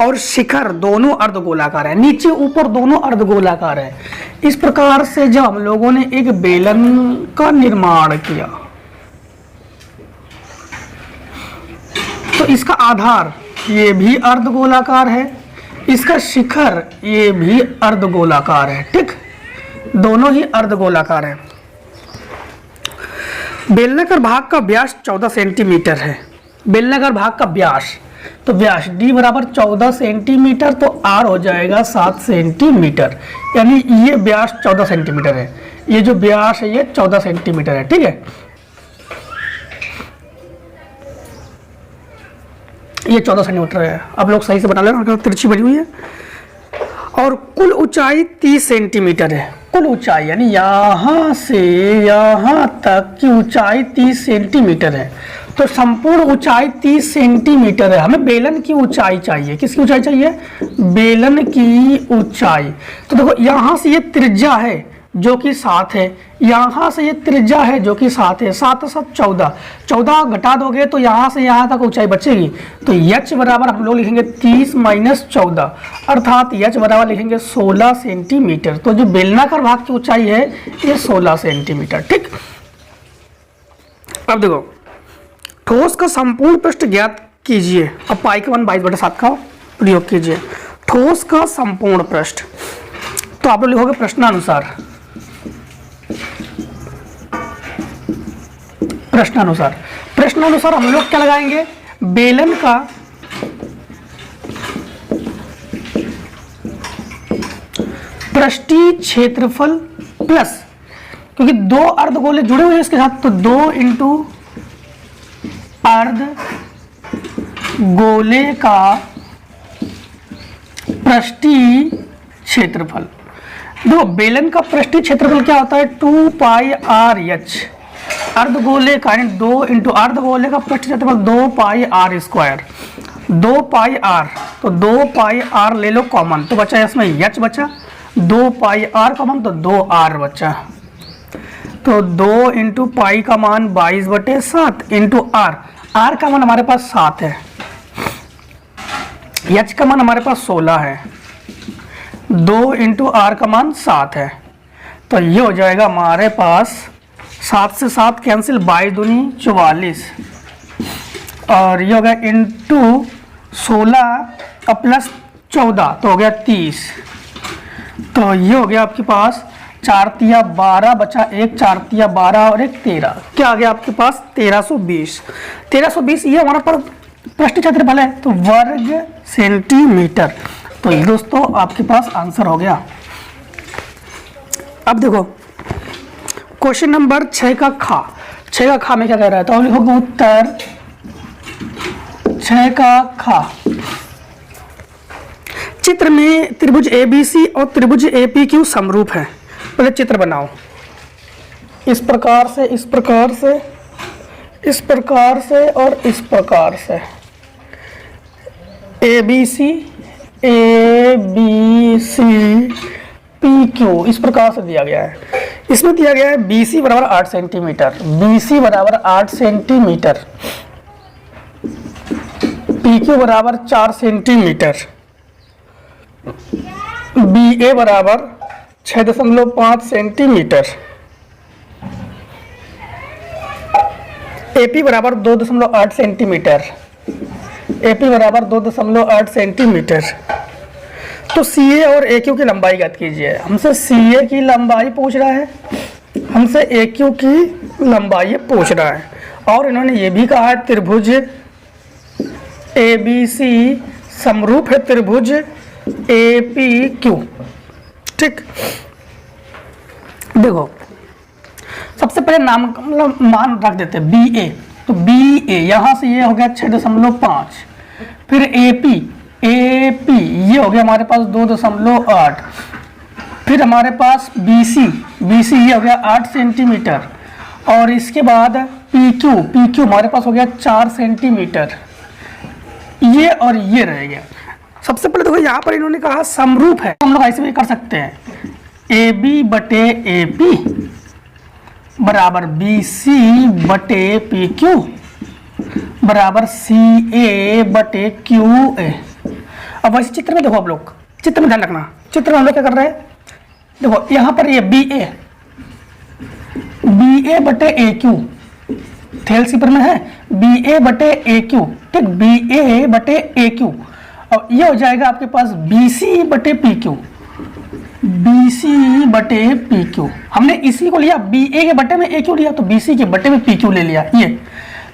और शिखर दोनों अर्धगोलाकार है, नीचे ऊपर दोनों अर्धगोलाकार है। इस प्रकार से जब हम लोगों ने एक बेलन का निर्माण किया तो इसका आधार ये भी अर्धगोलाकार है, इसका शिखर ये भी अर्धगोलाकार है। ठीक, दोनों ही अर्धगोलाकार है। बेलनाकार भाग का व्यास 14 सेंटीमीटर है। बेलनाकार भाग का व्यास, तो व्यास d बराबर 14 सेंटीमीटर, तो r हो जाएगा 7 सेंटीमीटर, यानी ये व्यास 14 सेंटीमीटर है, ये जो व्यास है ये 14 सेंटीमीटर है। ठीक है, ये 14 सेंटीमीटर है। आप लोग सही से बना लेना, तिरछी बनी हुई है। और कुल ऊंचाई 30 सेंटीमीटर है। कुल ऊंचाई यानी यहाँ से यहाँ तक की ऊंचाई 30 सेंटीमीटर है, तो संपूर्ण ऊंचाई 30 सेंटीमीटर है। हमें बेलन की ऊंचाई चाहिए। किसकी ऊंचाई चाहिए? बेलन की ऊंचाई। तो देखो यहाँ से ये त्रिज्या है जो कि 7 है, यहाँ से ये त्रिज्या है जो कि 7 है, 7 7 14, 14 घटा दोगे तो यहाँ से यहाँ तक ऊंचाई बचेगी। तो h बराबर हम लोग लिखेंगे 30 माइनस 14, अर्थात h बराबर लिखेंगे 16 सेंटीमीटर। तो जो बेलनाकार भाग की ऊंचाई है ये 16 सेंटीमीटर। ठीक, अब देखो ठोस का संपूर्ण पृष्ठ ज्ञात कीजिए। अब पाई का मान 22/7 का प्रयोग कीजिए। ठोस का संपूर्ण पृष्ठ, तो आप लोग लिखोगे प्रश्नानुसार। प्रश्नानुसार हम लोग क्या लगाएंगे? बेलन का पृष्ठीय क्षेत्रफल प्लस, क्योंकि 2 अर्धगोले जुड़े हुए हैं इसके साथ, तो 2 इंटू अर्ध गोले का पृष्ठीय क्षेत्रफल। देखो बेलन का पृष्ठीय क्षेत्रफल क्या होता है? 2 पाई आर एच। अर्धगोले का यानी 2 इंटू अर्धगोले का पृष्ठीय क्षेत्रफल 2 पाई आर स्क्वायर, 2 पाई आर, तो 2 पाई आर ले लो कॉमन, तो बचा इसमें एच बचा, 2 पाई आर कॉमन तो 2 आर बचा, तो 2 इंटू पाई का मान 22/7 इंटू आर। आर का मान हमारे पास 7 है, एच का मान हमारे पास 16 है, 2 इंटू आर का मान 7 है, तो ये हो जाएगा हमारे पास 7 से 7 कैंसिल, 22 दूनी 44, और ये हो गया इंटू 16 प्लस 14 तो हो गया 30, तो ये हो गया आपके पास 4 तिया 12 बचा 1, 4 तिया 12 और 1 13, क्या आ गया आपके पास 1320। 1320 ये हमारा पर पृष्ठीय क्षेत्रफल है, तो वर्ग सेंटीमीटर। तो ये दोस्तों आपके पास आंसर हो गया। अब देखो क्वेश्चन नंबर 6 का खा। 6 का खा में क्या कह रहा है? तो हम लिखोगे उत्तर 6 का खा। चित्र में त्रिभुज ABC और त्रिभुज APQ समरूप है। पहले चित्र बनाओ, इस प्रकार से, इस प्रकार से, इस प्रकार से और इस प्रकार से। ABC पी क्यू इस प्रकार से दिया गया है। इसमें दिया गया है BC बराबर 8 सेंटीमीटर, BC बराबर 8 सेंटीमीटर, PQ बराबर 4 सेंटीमीटर, BA बराबर 6.5 सेंटीमीटर, AP बराबर 2.8 सेंटीमीटर, AP बराबर 2.8 सेंटीमीटर। तो CA और AQ की लंबाई ज्ञात कीजिए। हमसे CA की लंबाई पूछ रहा है, हमसे AQ की लंबाई पूछ रहा है, और इन्होंने ये भी कहा है त्रिभुज ABC समरूप है त्रिभुज APQ। ठीक, देखो सबसे पहले नाम मतलब मान रख देते हैं BA, तो BA यहाँ से ये हो गया 6.5, फिर AP ये हो गया हमारे पास 2.8, फिर हमारे पास BC ये हो गया 8 सेंटीमीटर, और इसके बाद PQ हमारे पास हो गया 4 सेंटीमीटर, ये और ये रह गया। सबसे पहले देखो यहाँ पर इन्होंने कहा समरूप है, हम लोग ऐसे भी कर सकते हैं AB बटे AP बराबर BC बटे PQ बराबर CA बटे QA। अब वैसे चित्र में देखो, आप लोग चित्र में ध्यान रखना, चित्र में हम लोग क्या कर रहे हैं, देखो यहाँ पर ये BA बटे AQ थेल पर में है, BA बटे AQ, ठीक, BA बटे AQ, और ये हो जाएगा आपके पास BC बटे PQ, BC बटे PQ। हमने इसी को लिया, BA के बटे में AQ लिया, तो BC के बटे में PQ ले लिया ये।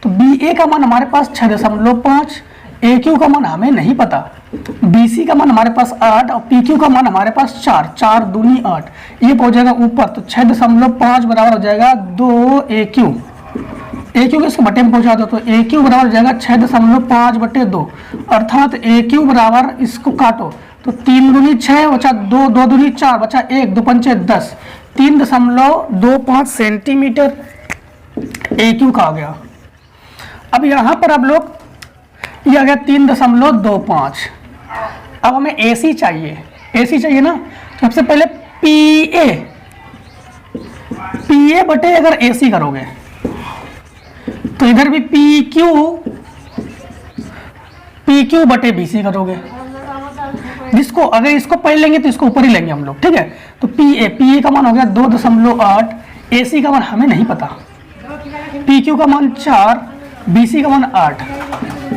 तो BA का मान हमारे पास 6.5, AQ का मान हमें नहीं पता, BC का मान हमारे पास 8 और PQ का मान हमारे पास 4 दूनी 8, ये पहुंच जाएगा ऊपर, तो 6.5 बराबर हो जाएगा 2 AQ। AQ को इसके बटे में पहुंचा दो, तो AQ बराबर हो जाएगा 6.5 बटे 2, अर्थात AQ बराबर, इसको काटो तो 3 दूनी 6 बचा 2, 2 दूनी 4 बचा 1, 2 पंचे 10, 3.25 सेंटीमीटर AQ का आ गया। अब यहाँ पर आप लोग ये आ गया 3.25। अब हमें AC चाहिए ना, सबसे पहले PA बटे अगर AC करोगे तो इधर भी PQ बटे BC करोगे, जिसको अगर इसको पहले लेंगे तो इसको ऊपर ही लेंगे हम लोग, ठीक है। तो PA का मान हो गया 2.8, AC का मान हमें नहीं पता, PQ का मान 4, BC का मान 8,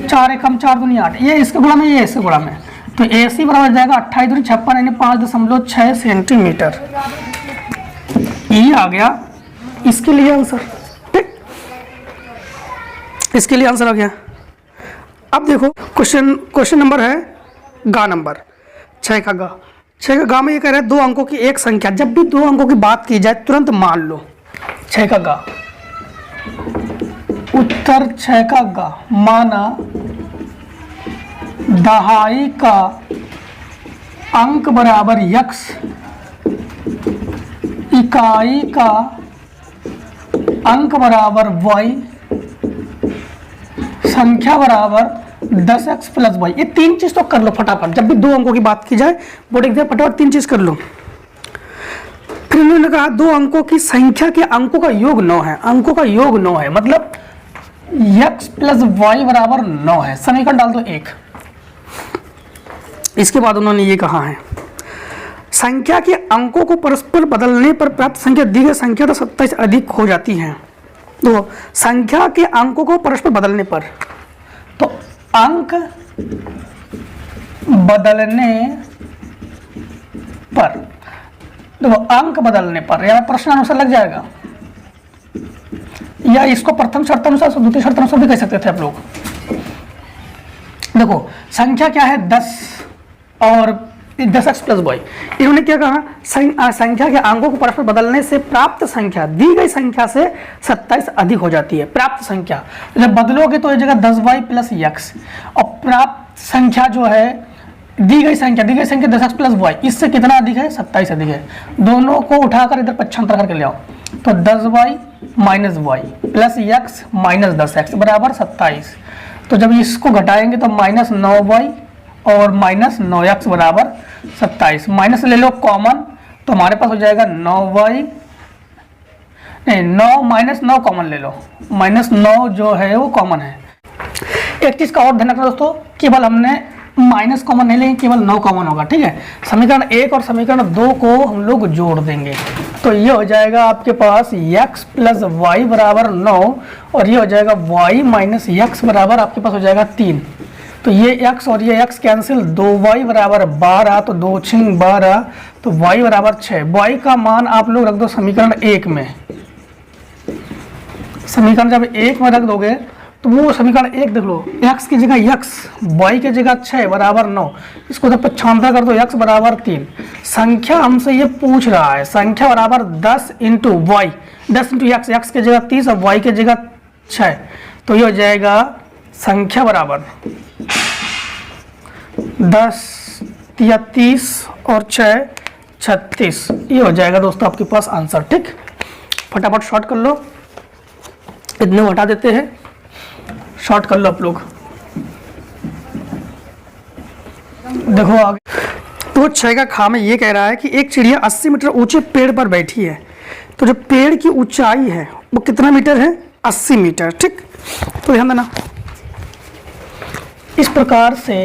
4 एक कम 4 दूनी 8, ये इसके गुणा में, ये इसके गुणा में, तो AC बराबर जाएगा 28 दूनी 56 यानी 5.6 सेंटीमीटर। ये आ गया इसके लिए आंसर, ठीक, इसके लिए आंसर आ गया। अब देखो क्वेश्चन नंबर है गा नंबर 6 का गा में ये कह रहा है 2 अंकों की एक संख्या, जब भी 2 अंकों की बात की जाए तुरंत मान लो। 6 का गा, उत्तर 6 का गा, माना दहाई का अंक बराबर x, इकाई का अंक बराबर y, संख्या बराबर 10x प्लस y। ये 3 चीज तो कर लो फटाफट, जब भी 2 अंकों की बात की जाए बोर्ड एग्जाम फटाफट 3 चीज कर लो। फिर उन्होंने कहा 2 अंकों की संख्या के अंकों का योग 9 है, अंकों का योग 9 है, मतलब x प्लस y बराबर 9 है, समीकरण डाल दो 1। इसके बाद उन्होंने ये कहा है संख्या के अंकों को परस्पर बदलने पर प्राप्त संख्या दी गई संख्या तो 27 अधिक हो जाती है। तो संख्या के अंकों को परस्पर बदलने पर, तो अंक बदलने पर, देखो अंक बदलने पर या प्रश्न अनुसार लग जाएगा, या इसको प्रथम शर्त अनुसार द्वितीय शर्त अनुसार भी कह सकते थे आप लोग। देखो संख्या क्या है 10 और 10x प्लस y, इन्होंने क्या कहा संख्या के अंकों को परस्पर बदलने से प्राप्त संख्या दी गई संख्या से 27 अधिक हो जाती है। प्राप्त संख्या जब बदलोगे तो ये जगह 10y प्लस x, और प्राप्त संख्या जो है दी गई संख्या 10x प्लस y, इससे कितना अधिक है 27 अधिक है। दोनों को उठाकर इधर पक्षांतर करके ले आओ, तो 10y minus y plus x minus 10x बराबर 27। तो जब इसको घटाएंगे तो माइनस 9y और माइनस 9x बराबर 27, माइनस ले लो कॉमन, तो हमारे पास हो जाएगा 9y, नहीं 9 माइनस 9 कॉमन ले लो, -9 जो है वो कॉमन है। एक चीज़ का और ध्यान रखना दोस्तों, केवल हमने माइनस कॉमन नहीं लेंगे, केवल 9 कॉमन होगा, ठीक है। समीकरण 1 और समीकरण 2 को हम लोग जोड़ देंगे, तो ये हो जाएगा आपके पास x प्लस वाई बराबर 9 और ये हो जाएगा y माइनस x बराबर आपके पास हो जाएगा 3। तो ये x और ये x कैंसिल, 2y बराबर 12, तो 2 6 12, तो y बराबर 6। y का मान आप लोग रख दो समीकरण 1 में। समीकरण जब 1 में रख दोगे तो वो समीकरण 1 देख लो, x की जगह x, y की जगह 6 बराबर 9, इसको जब 95 कर दो x बराबर 3। संख्या हमसे ये पूछ रहा है, संख्या बराबर 10 इंटू वाई, 10 इंटू x की जगह 30 और y की जगह 6, तो ये हो जाएगा संख्या बराबर 10 या 30 और 6 36। ये हो जाएगा दोस्तों आपके पास आंसर, ठीक। फटाफट शॉर्ट कर लो, इतने हटा देते हैं, शॉर्ट कर लो आप लोग। देखो आगे, तो 6 का खा में ये कह रहा है कि एक चिड़िया 80 मीटर ऊंचे पेड़ पर बैठी है, तो जो पेड़ की ऊंचाई है वो कितना मीटर है? 80 मीटर, ठीक। तो ध्यान देना, इस प्रकार से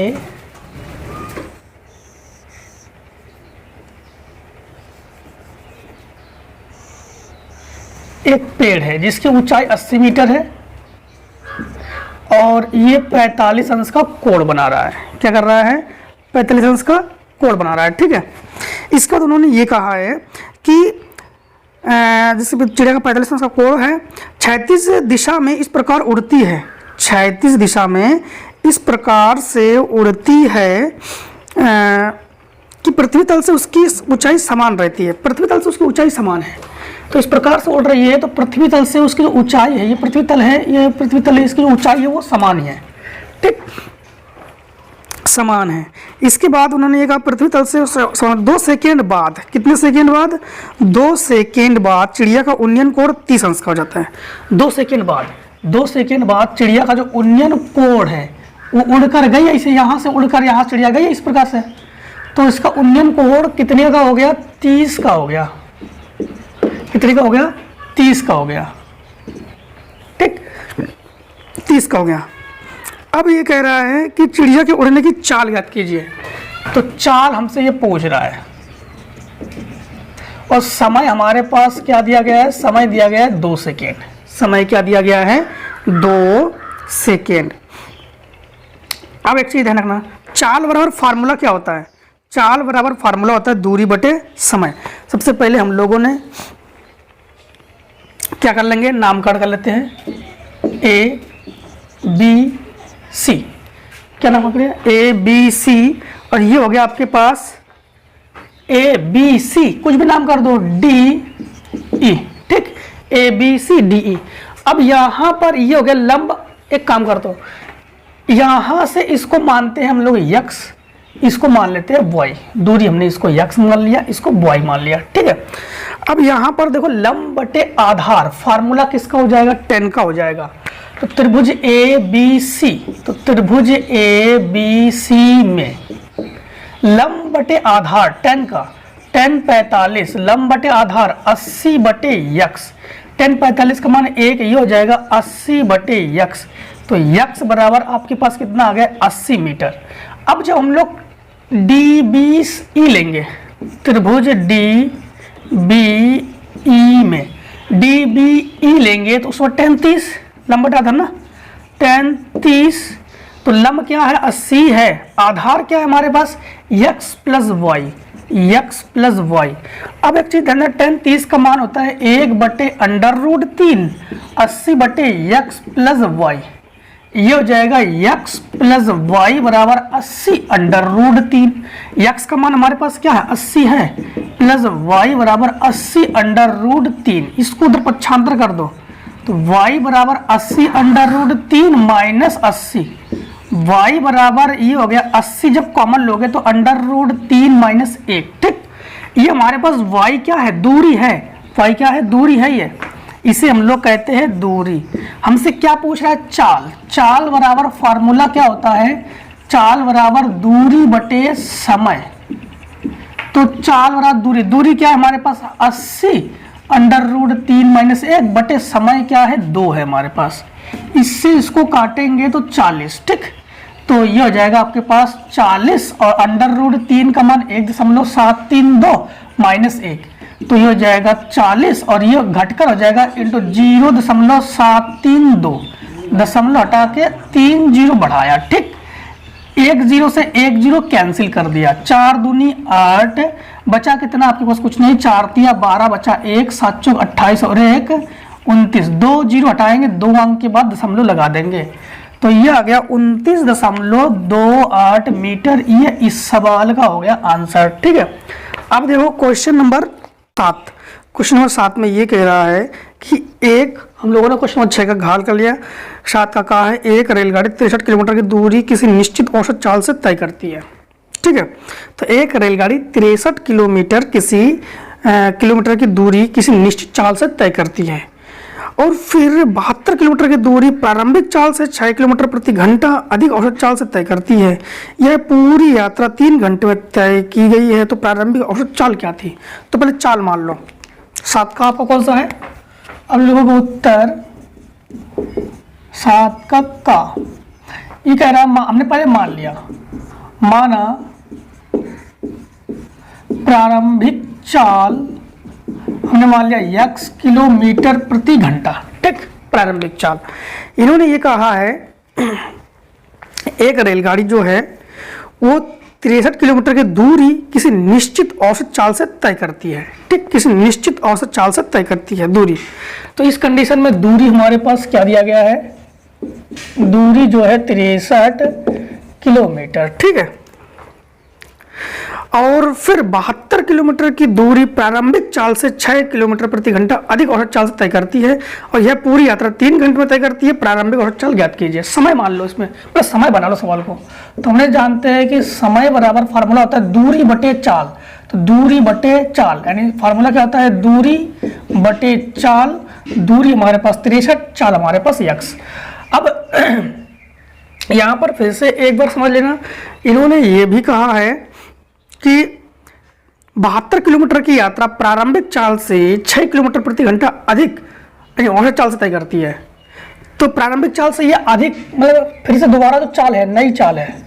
एक पेड़ है जिसकी ऊंचाई 80 मीटर है और ये 45 अंश का कोण बना रहा है। क्या कर रहा है? 45 अंश का कोण बना रहा है, ठीक है। इसके बाद उन्होंने ये कहा है कि जैसे चिड़िया का 45 अंश का कोण है, क्षैतिज दिशा में इस प्रकार उड़ती है, क्षैतिज दिशा में इस प्रकार से उड़ती है कि पृथ्वी तल से उसकी ऊंचाई समान रहती है। पृथ्वी तल से उसकी ऊंचाई समान है, तो इस प्रकार से उड़ रही है, तो पृथ्वी तल से उसकी जो ऊंचाई है, ये पृथ्वी तल है, ये पृथ्वी तल है, इसकी जो ऊंचाई है वो समान ही है, ठीक, समान है। इसके बाद उन्होंने ये कहा पृथ्वी तल से 2 सेकेंड बाद, कितने सेकेंड बाद? 2 सेकेंड बाद चिड़िया का उन्नयन कोण 30 अंश का हो जाता है। 2 सेकेंड बाद, 2 सेकेंड बाद चिड़िया का जो उन्नयन कोण है वो उड़कर गई, ऐसे यहाँ से उड़कर यहाँ चिड़िया गई इस प्रकार से, तो इसका उन्नयन कोण कितने का हो गया? 30 का हो गया। कितने का हो गया? 30 का हो गया, ठीक, 30 का हो गया। अब ये कह रहा है कि चिड़िया के उड़ने की चाल ज्ञात कीजिए, तो चाल हमसे ये पूछ रहा है और समय हमारे पास क्या दिया गया है? समय दिया गया है 2 सेकेंड। समय क्या दिया गया है? 2 सेकेंड। अब एक चीज ध्यान रखना, चाल बराबर फार्मूला क्या होता है? चाल बराबर फार्मूला होता है दूरी बटे समय। सबसे पहले हम लोगों ने क्या कर लेंगे? नामकरण कर लेते हैं, ए बी सी। क्या नाम करिए? ए बी सी, और ये हो गया आपके पास ए बी सी, कुछ भी नाम कर दो, डी ई, ठीक, ए बी सी डी ई। अब यहां पर ये हो गया लंब, एक काम कर दो, यहां से इसको मानते हैं हम लोग x, इसको मान लेते हैं y, दूरी हमने इसको x मान लिया, इसको y मान लिया, ठीक है। अब यहाँ पर देखो लंब बटे आधार, फार्मूला किसका हो जाएगा? tan का हो जाएगा। तो त्रिभुज ए बी सी, तो त्रिभुज ए बी सी में लंब बटे आधार tan का, tan 45, लंब बटे आधार 80 बटे x, tan 45 का मान 1, ये हो जाएगा 80 बटे x, तो x बराबर आपके पास कितना आ गया? 80 मीटर। अब जब हम लोग डी बी ई लेंगे, त्रिभुज डी बी ई में डी बी ई लेंगे तो उसमें tan 30, लंब बटा आधार ना, tan 30, तो लंब क्या है? 80 है, आधार क्या है हमारे पास? x plus Y, x plus Y. अब एक चीज ध्यान, tan 30 का मान होता है 1 बटे √3, 80 बटे x प्लस वाई, ये हो जाएगा x प्लस वाई बराबर 80 √3। x का मान हमारे पास क्या है? 80 है, प्लस y बराबर 80 √3, इसको उधर पक्षांतर कर दो, तो y बराबर 80 √3 माइनस 80, y बराबर ये हो गया 80, जब कॉमन लोगे तो √3 माइनस 1, ठीक। ये हमारे पास y क्या है? दूरी है, y क्या है? दूरी है, ये इसे हम लोग कहते हैं दूरी। हमसे क्या पूछ रहा है? चाल। चाल बराबर फार्मूला क्या होता है? चाल बराबर दूरी बटे समय, तो चाल बराबर दूरी, दूरी क्या है हमारे पास 80 √3 - 1 बटे समय क्या है 2 है हमारे पास। इससे इसको काटेंगे तो 40, ठीक। तो ये हो जाएगा आपके पास 40 और √3 का मान 1.732 - 1, तो ये हो जाएगा 40 और ये घटकर हो जाएगा इंटू 0.732, दशमलव हटा के 3 जीरो बढ़ाया, ठीक। 1 0 से 1 0 कैंसिल कर दिया, 4 दूनी 8, बचा कितना आपके पास कुछ नहीं, 4 तिया 12, बचा 1, 7 चौक 28 और 1 29, 2 जीरो हटाएंगे, 2 अंक के बाद दशमलव लगा देंगे, तो ये आ गया 29.28 मीटर। ये इस सवाल का हो गया आंसर, ठीक है। अब देखो क्वेश्चन नंबर 7, क्वेश्चन नंबर 7 में ये कह रहा है कि एक, हम लोगों ने क्वेश्चन नंबर 6 का घाल कर लिया, 7 का कहा है एक रेलगाड़ी 63 किलोमीटर की दूरी किसी निश्चित औसत चाल से तय करती है, ठीक है। तो एक रेलगाड़ी 63 किलोमीटर की दूरी किसी निश्चित चाल से तय करती है और फिर 72 किलोमीटर की दूरी प्रारंभिक चाल से 6 किलोमीटर प्रति घंटा अधिक औसत चाल से तय करती है। यह पूरी यात्रा 3 घंटे में तय की गई है, तो प्रारंभिक औसत चाल क्या थी? तो पहले चाल मान लो। 7 का आपका कौन सा है? अब लोगों का उत्तर 7 का ये कह रहा है, हमने पहले मान लिया, माना प्रारंभिक चाल हमने मान लिया x किलोमीटर प्रति घंटा, ठीक, प्रारंभिक चाल। इन्होंने ये कहा है एक रेलगाड़ी जो है वो 63 किलोमीटर की दूरी किसी निश्चित औसत चाल से तय करती है, ठीक, किसी निश्चित औसत चाल से तय करती है दूरी। तो इस कंडीशन में दूरी हमारे पास क्या दिया गया है? दूरी जो है 63 किलोमीटर, ठीक है। और फिर 72 किलोमीटर की दूरी प्रारंभिक चाल से 6 किलोमीटर प्रति घंटा अधिक औसत चाल से तय करती है और यह पूरी यात्रा 3 घंटे में तय करती है। प्रारंभिक औसत चाल ज्ञात कीजिए। समय मान लो, इसमें प्लस समय बना लो सवाल को। तो हमने जानते हैं कि समय बराबर फार्मूला होता है दूरी बटे चाल, तो दूरी बटे चाल यानी फार्मूला क्या होता है? दूरी बटे चाल। दूरी हमारे पास 63, चाल हमारे पास x। अब यहाँ पर फिर से एक बार समझ लेना, इन्होंने ये भी कहा है कि 72 किलोमीटर की यात्रा प्रारंभिक चाल से 6 किलोमीटर प्रति घंटा अधिक औसत चाल से तय करती है। तो प्रारंभिक चाल से ये अधिक, मतलब फिर से दोबारा जो चाल है नई चाल है,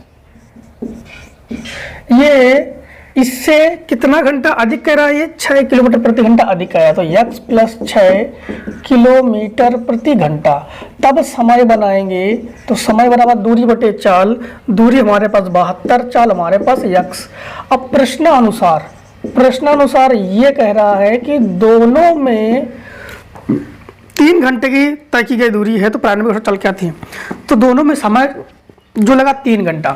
ये इससे कितना घंटा अधिक कह रहा है? ये 6 किलोमीटर प्रति घंटा अधिक कह रहा है। तो x प्लस 6 किलोमीटर प्रति घंटा। तब समय बनाएंगे तो समय बराबर दूरी बटे चाल, दूरी हमारे पास 72, चाल हमारे पास x। अब प्रश्नानुसार ये कह रहा है कि दोनों में 3 घंटे की तय की गई दूरी है, तो प्रारंभिक औसत चाल क्या थी? तो दोनों में समय जो लगा 3 घंटा,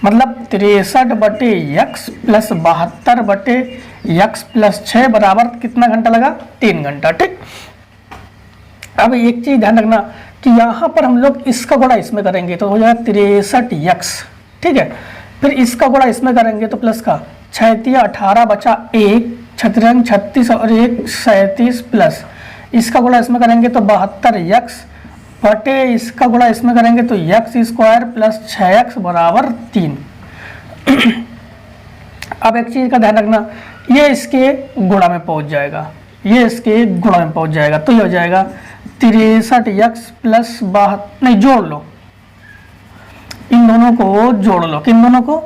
मतलब 63 बटे x प्लस 72 बटे x प्लस 6 बराबर कितना घंटा लगा? 3 घंटा, ठीक। अब एक चीज ध्यान रखना कि यहाँ पर हम लोग इसका गुणा इसमें करेंगे तो हो जाएगा 63x, ठीक है। फिर इसका गुणा इसमें करेंगे तो प्लस का 6 तिया 18 बचा 1, 36 और 1 37 प्लस इसका गुणा इसमें करेंगे तो 72x बटे इसका गुणा इसमें करेंगे तो x स्क्वायर प्लस 6x बराबर 3। अब एक चीज का ध्यान रखना, ये इसके गुणा में पहुंच जाएगा, ये इसके गुणा में पहुंच जाएगा, तो ये हो जाएगा 63x प्लस 72, नहीं जोड़ लो, इन दोनों को जोड़ लो, किन दोनों को?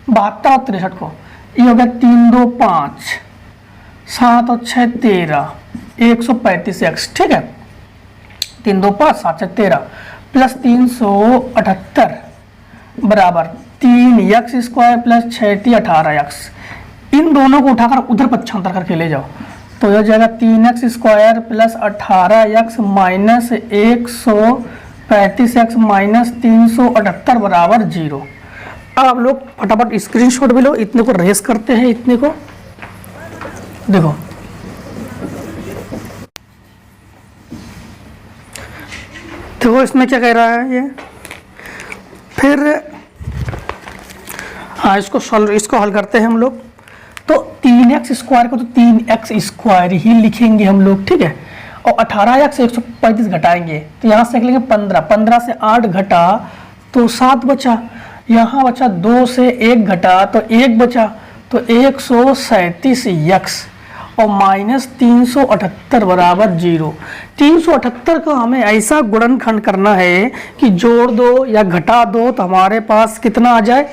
72 और 63 को। ये हो गया 3 2 5, 7 और 6 13, 135x, ठीक है। 3 2 5 7 6 13 प्लस 378 बराबर 3x स्क्वायर प्लस 6 18x। इन दोनों को उठाकर उधर पक्षांतर करके ले जाओ तो यह जाएगा 3x square plus 18x minus 135x minus 378 बराबर 0। अब आप लोग फटाफट स्क्रीनशॉट भी लो, इतने को रेस करते हैं, इतने को देखो। तो इसमें क्या कह रहा है ये? फिर हाँ, इसको हल करते हैं हम लोग। तो 3x स्क्वायर को तो 3x स्क्वायर ही लिखेंगे हम लोग, ठीक है। और 18x से 135 घटाएंगे तो यहाँ से लिखेंगे 15, 15 से 8 घटा तो 7 बचा, यहाँ बचा 2 से 1 घटा तो 1 बचा, तो 137 यक्स और माइनस 378 बराबर 0। 378 का हमें ऐसा गुणनखंड करना है कि जोड़ दो या घटा दो तो हमारे पास कितना आ जाए।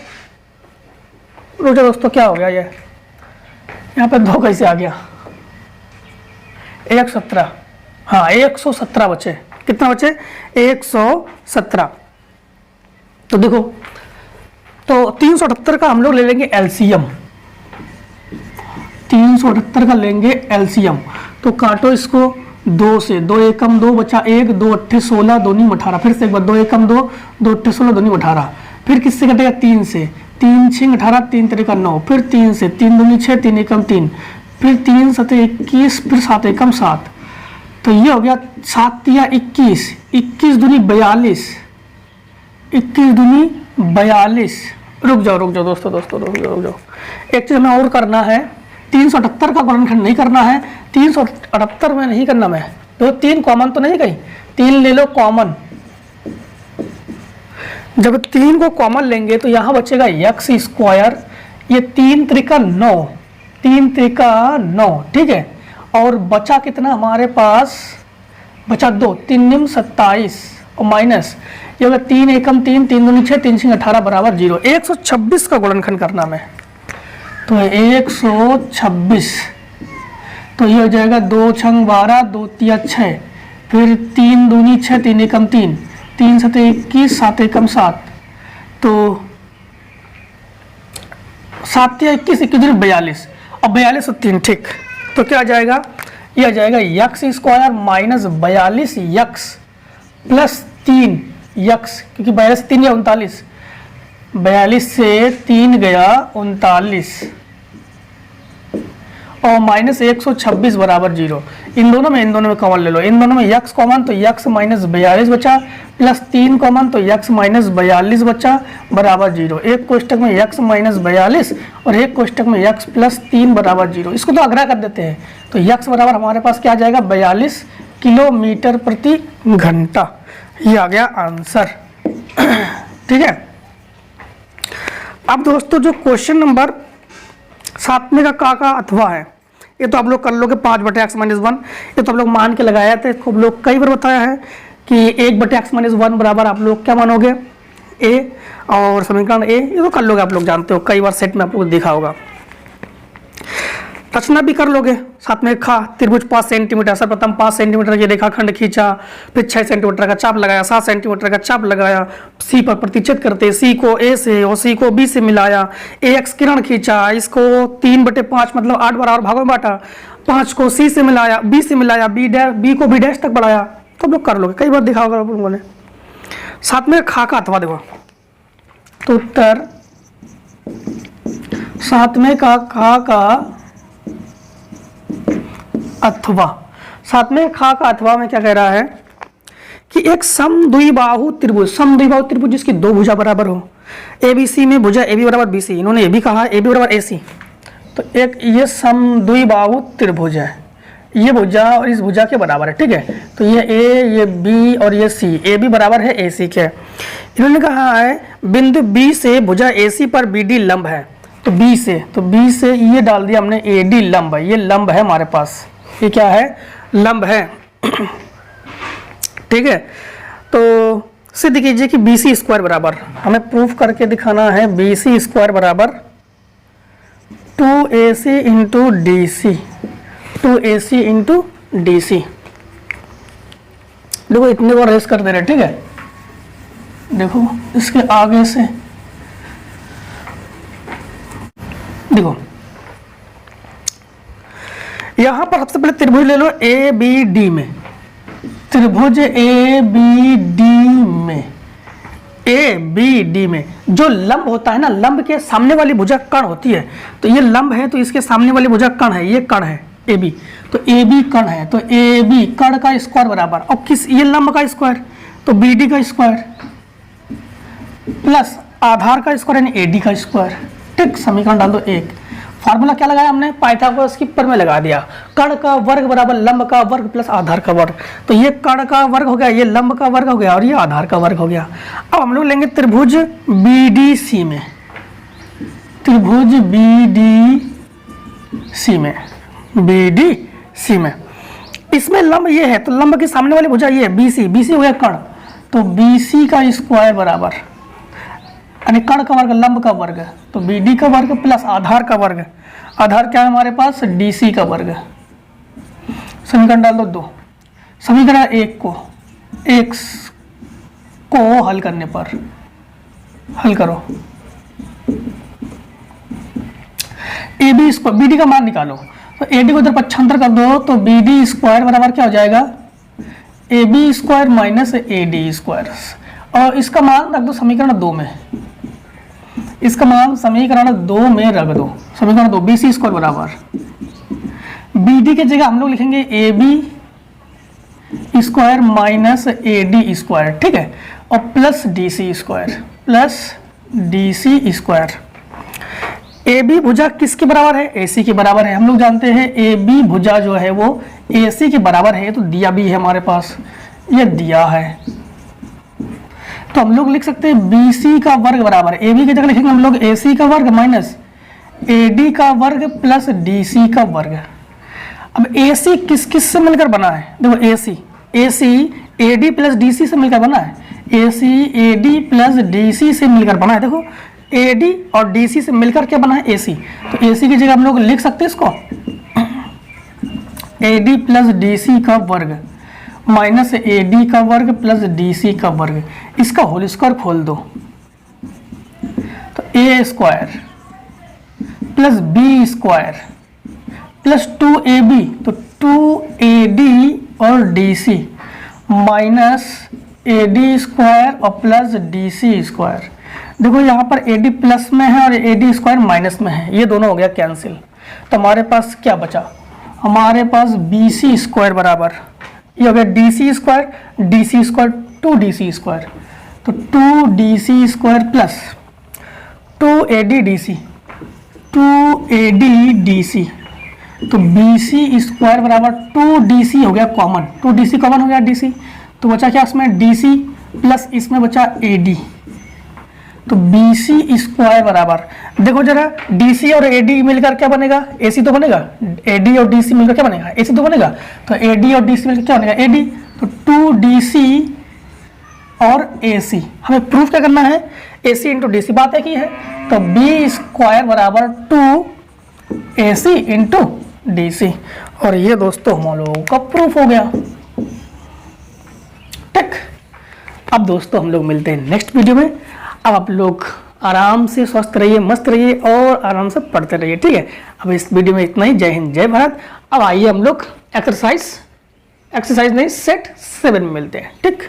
रुको दोस्तों, क्या हो गया ये, यहाँ पे 2 कैसे आ गया, 117, हाँ 117 बचे। कितना बचे, 117। तो देखो, तो 378 का हम लोग ले लेंगे एलसीएम, 378 का लेंगे एलसीएम। तो काटो इसको 2 से, 2 एकम 2 बचा 1, 2 अट्ठे 16, 2 नी 18। फिर से एक बार 2 एकम 2, 2 अट्ठे 16, 2 नी 18। फिर किससे कटेगा, 3 से, 3 6 18, 3 3 9, फिर 3 से, 3 दूनी 6, 3 एकम 3, फिर 3 7 21, फिर 7 एकम 7। तो ये हो गया 7 तिया 21, 21 दूनी 42, 21 दूनी 42। रुक जाओ दोस्तों रुक जाओ। एक चीज हमें और करना है, 378 का गुणनखंड नहीं करना है, 378 में नहीं करना मैं, तो 3 कॉमन तो नहीं, कहीं 3 ले लो कॉमन। जब 3 को कॉमन लेंगे तो यहाँ बचेगा यक्स स्क्वायर, ये 3 त्रिका 9, 3 त्रिका 9, ठीक है। और बचा कितना हमारे पास, बचा 2, 3 निम 27 और माइनस ये होगा 3 एकम 3, 3 दूनी 6, 3 6 18 बराबर 0। 126 का गुणनखंड करना में, तो 126, तो ये हो जाएगा 2 छंग 12, 2 तिया 6, फिर 3 दूनी 6, 3 एकम 3, 3 7 21, 7 एकम 7, तो 7 तिया 21, 21 दूनी 42 और 42 और 3, ठीक। तो क्या आ जाएगा, ये आ जाएगा x square minus 42 x plus 3 x, क्योंकि 42 से 3 गया 39, 42 से 3 गया 39 और माइनस 126 बराबर 0। इन दोनों में कॉमन ले लो, इन दोनों में यक्स कॉमन तो यक्स माइनस 42 बचा, प्लस 3 कॉमन तो यक्स माइनस 42 बचा बराबर 0। एक कोष्टक में यक्स माइनस 42 और एक कोष्टक में यक्स प्लस 3 बराबर 0। इसको तो अग्रह कर देते हैं, तो यक्स बराबर हमारे पास क्या आ जाएगा, 42 किलोमीटर प्रति घंटा। ये आ गया आंसर, ठीक है। अब दोस्तों जो क्वेश्चन नंबर 7 में का अथवा है, ये तो आप लोग कर लोगे 5/x-1, ये तो आप लोग मान के लगाया था, इसको आप लोग कई बार बताया है कि 1/x-1 बराबर आप लोग क्या मानोगे, a, और समीकरण a, ये तो कर लोगे, आप लोग जानते हो, कई बार सेट में आप लोग देखा होगा। रचना भी कर लोगे। साथ में खा त्रिभुज 5 सेंटीमीटर, सर्वप्रथम 5 सेंटीमीटर की रेखाखंड खींचा, फिर 6 सेंटीमीटर का चाप लगाया, 7 सेंटीमीटर का चाप लगाया, सी पर प्रतिच्छेद करते सी को ए से और सी को बी से मिलाया, एक्स किरण खींचा, इसको 3/5 मतलब 8 बराबर भागों में बांटा, 5 को सी से मिलाया, बी से मिलाया, बी को बी डैश तक बढ़ाया। तो लोग कर लोगे, कई बार दिखा होगा आप लोगों ने। साथ में खा का अथवा देखो, तो उत्तर साथ में खा का अथवा, साथ में खा का अथवा में क्या कह रहा है कि एक समद्विबाहु त्रिभुज जिसकी 2 भुजा बराबर हो, एबीसी में भुजा ए बी बराबर बी सी, इन्होंने ए बी कहा, ए बी बराबर ए सी, तो एक ये समद्विबाहु त्रिभुज है, ये भुजा और इस भुजा के बराबर है, ठीक है। तो ये ए, ये बी और ये सी, ए बी बराबर है ए सी के। इन्होंने कहा है बिंदु बी से भुजा ए सी पर बी डी लंब है, तो बी से ये डाल दिया हमने ए डी लंब है, ये लंब है हमारे पास, ये क्या है, लंब है, ठीक है। तो सिद्ध कीजिए कि बी सी स्क्वायर बराबर, हमें प्रूफ करके दिखाना है, बी सी स्क्वायर बराबर 2AC into D C, 2AC into D C. देखो इतने बार रेस कर दे रहे, ठीक है। देखो इसके आगे से देखो, यहां पर सबसे पहले त्रिभुज ले लो ए बी डी में, त्रिभुज ए बी डी में जो लंब होता है ना, लंब के सामने वाली भुजा कर्ण होती है, तो ये लंब है तो इसके सामने वाली भुजा कर्ण है, ये कर्ण है ए बी, तो ए बी कर्ण है, तो ए बी कर्ण का स्क्वायर बराबर, और किस, ये लंब का स्क्वायर तो बी डी का स्क्वायर प्लस आधार का स्क्वायर यानी ए डी का स्क्वायर, ठीक। समीकरण डाल दो 1। फार्मूला क्या लगाया हमने, पाइथागोरस की पर में लगा दिया, कर्ण का वर्ग बराबर लंब का वर्ग प्लस आधार का वर्ग, तो ये कर्ण का वर्ग हो गया, ये लंब का वर्ग हो गया और ये आधार का वर्ग हो गया। अब हम लोग लेंगे त्रिभुज BDC में, त्रिभुज BDC में, BDC में इसमें लंब ये है, तो लंब के सामने वाली भुजा ये है BC, BC हो गया कर्ण, तो BC का स्क्वायर बराबर, यानी कर्ण का वर्ग लंब का वर्ग, तो BD का वर्ग प्लस आधार का वर्ग, आधार क्या है हमारे पास DC का वर्ग। समीकरण डाल दो 2, समीकरण 1 को हल करने पर, हल करो, AB स्क्वायर BD का मान निकालो, तो AD को इधर पक्षांतर कर दो, तो BD स्क्वायर बराबर क्या हो जाएगा AB square minus AD square, और इसका मान रख दो समीकरण 2 में, इसका मान समीकरण 2 में रख दो, समीकरण 2 BC स्क्वायर बराबर BD की जगह हम लोग लिखेंगे AB square minus AD square, ठीक है, और plus DC square, plus DC square. AB भुजा किसके बराबर है, AC के बराबर है। हम लोग जानते हैं AB भुजा जो है वो AC के बराबर है, तो दिया भी है हमारे पास, ये दिया है, तो हम लोग लिख सकते हैं BC का वर्ग बराबर है, AB की जगह लिखेंगे हम लोग AC का वर्ग माइनस AD का वर्ग प्लस DC का वर्ग। अब AC किस किस से मिलकर बना है, देखो AC AD प्लस DC से मिलकर बना है, AC AD प्लस DC से मिलकर बना है, देखो AD और DC से मिलकर क्या बना है AC, तो AC की जगह हम लोग लिख सकते हैं इसको AD प्लस DC का वर्ग माइनस AD का वर्ग प्लस DC का वर्ग, इसका होल स्क्वायर खोल दो, तो A square plus B square plus 2AB, तो 2AD और DC माइनस AD स्क्वायर और प्लस DC स्क्वायर। देखो यहाँ पर AD प्लस में है और AD स्क्वायर माइनस में है, ये दोनों हो गया कैंसिल, तो हमारे पास क्या बचा, हमारे पास BC स्क्वायर बराबर ये हो गया DC स्क्वायर 2DC स्क्वायर, तो 2DC square plus 2AD DC, तो BC स्क्वायर बराबर 2DC हो गया कॉमन, 2DC कॉमन हो गया DC, तो बचा क्या इसमें DC प्लस इसमें बचा AD, तो BC स्क्वायर बराबर, देखो जरा DC और AD मिलकर क्या बनेगा AC तो बनेगा, AD और DC मिलकर क्या बनेगा AC तो बनेगा, तो AD और DC मिलकर क्या बनेगा AD, तो 2DC और AC, हमें प्रूफ क्या करना है AC इंटू DC, बात है कि है, तो B स्क्वायर बराबर 2AC इंटू DC, और ये दोस्तों हम लोगों का प्रूफ हो गया, ठीक। अब दोस्तों हम लोग मिलते हैं नेक्स्ट वीडियो में, अब आप लोग आराम से स्वस्थ रहिए, मस्त रहिए और आराम से पढ़ते रहिए, ठीक है। अब इस वीडियो में इतना ही, जय हिंद जय भारत। अब आइए हम लोग एक्सरसाइज नहीं सेट 7 में मिलते हैं, ठीक।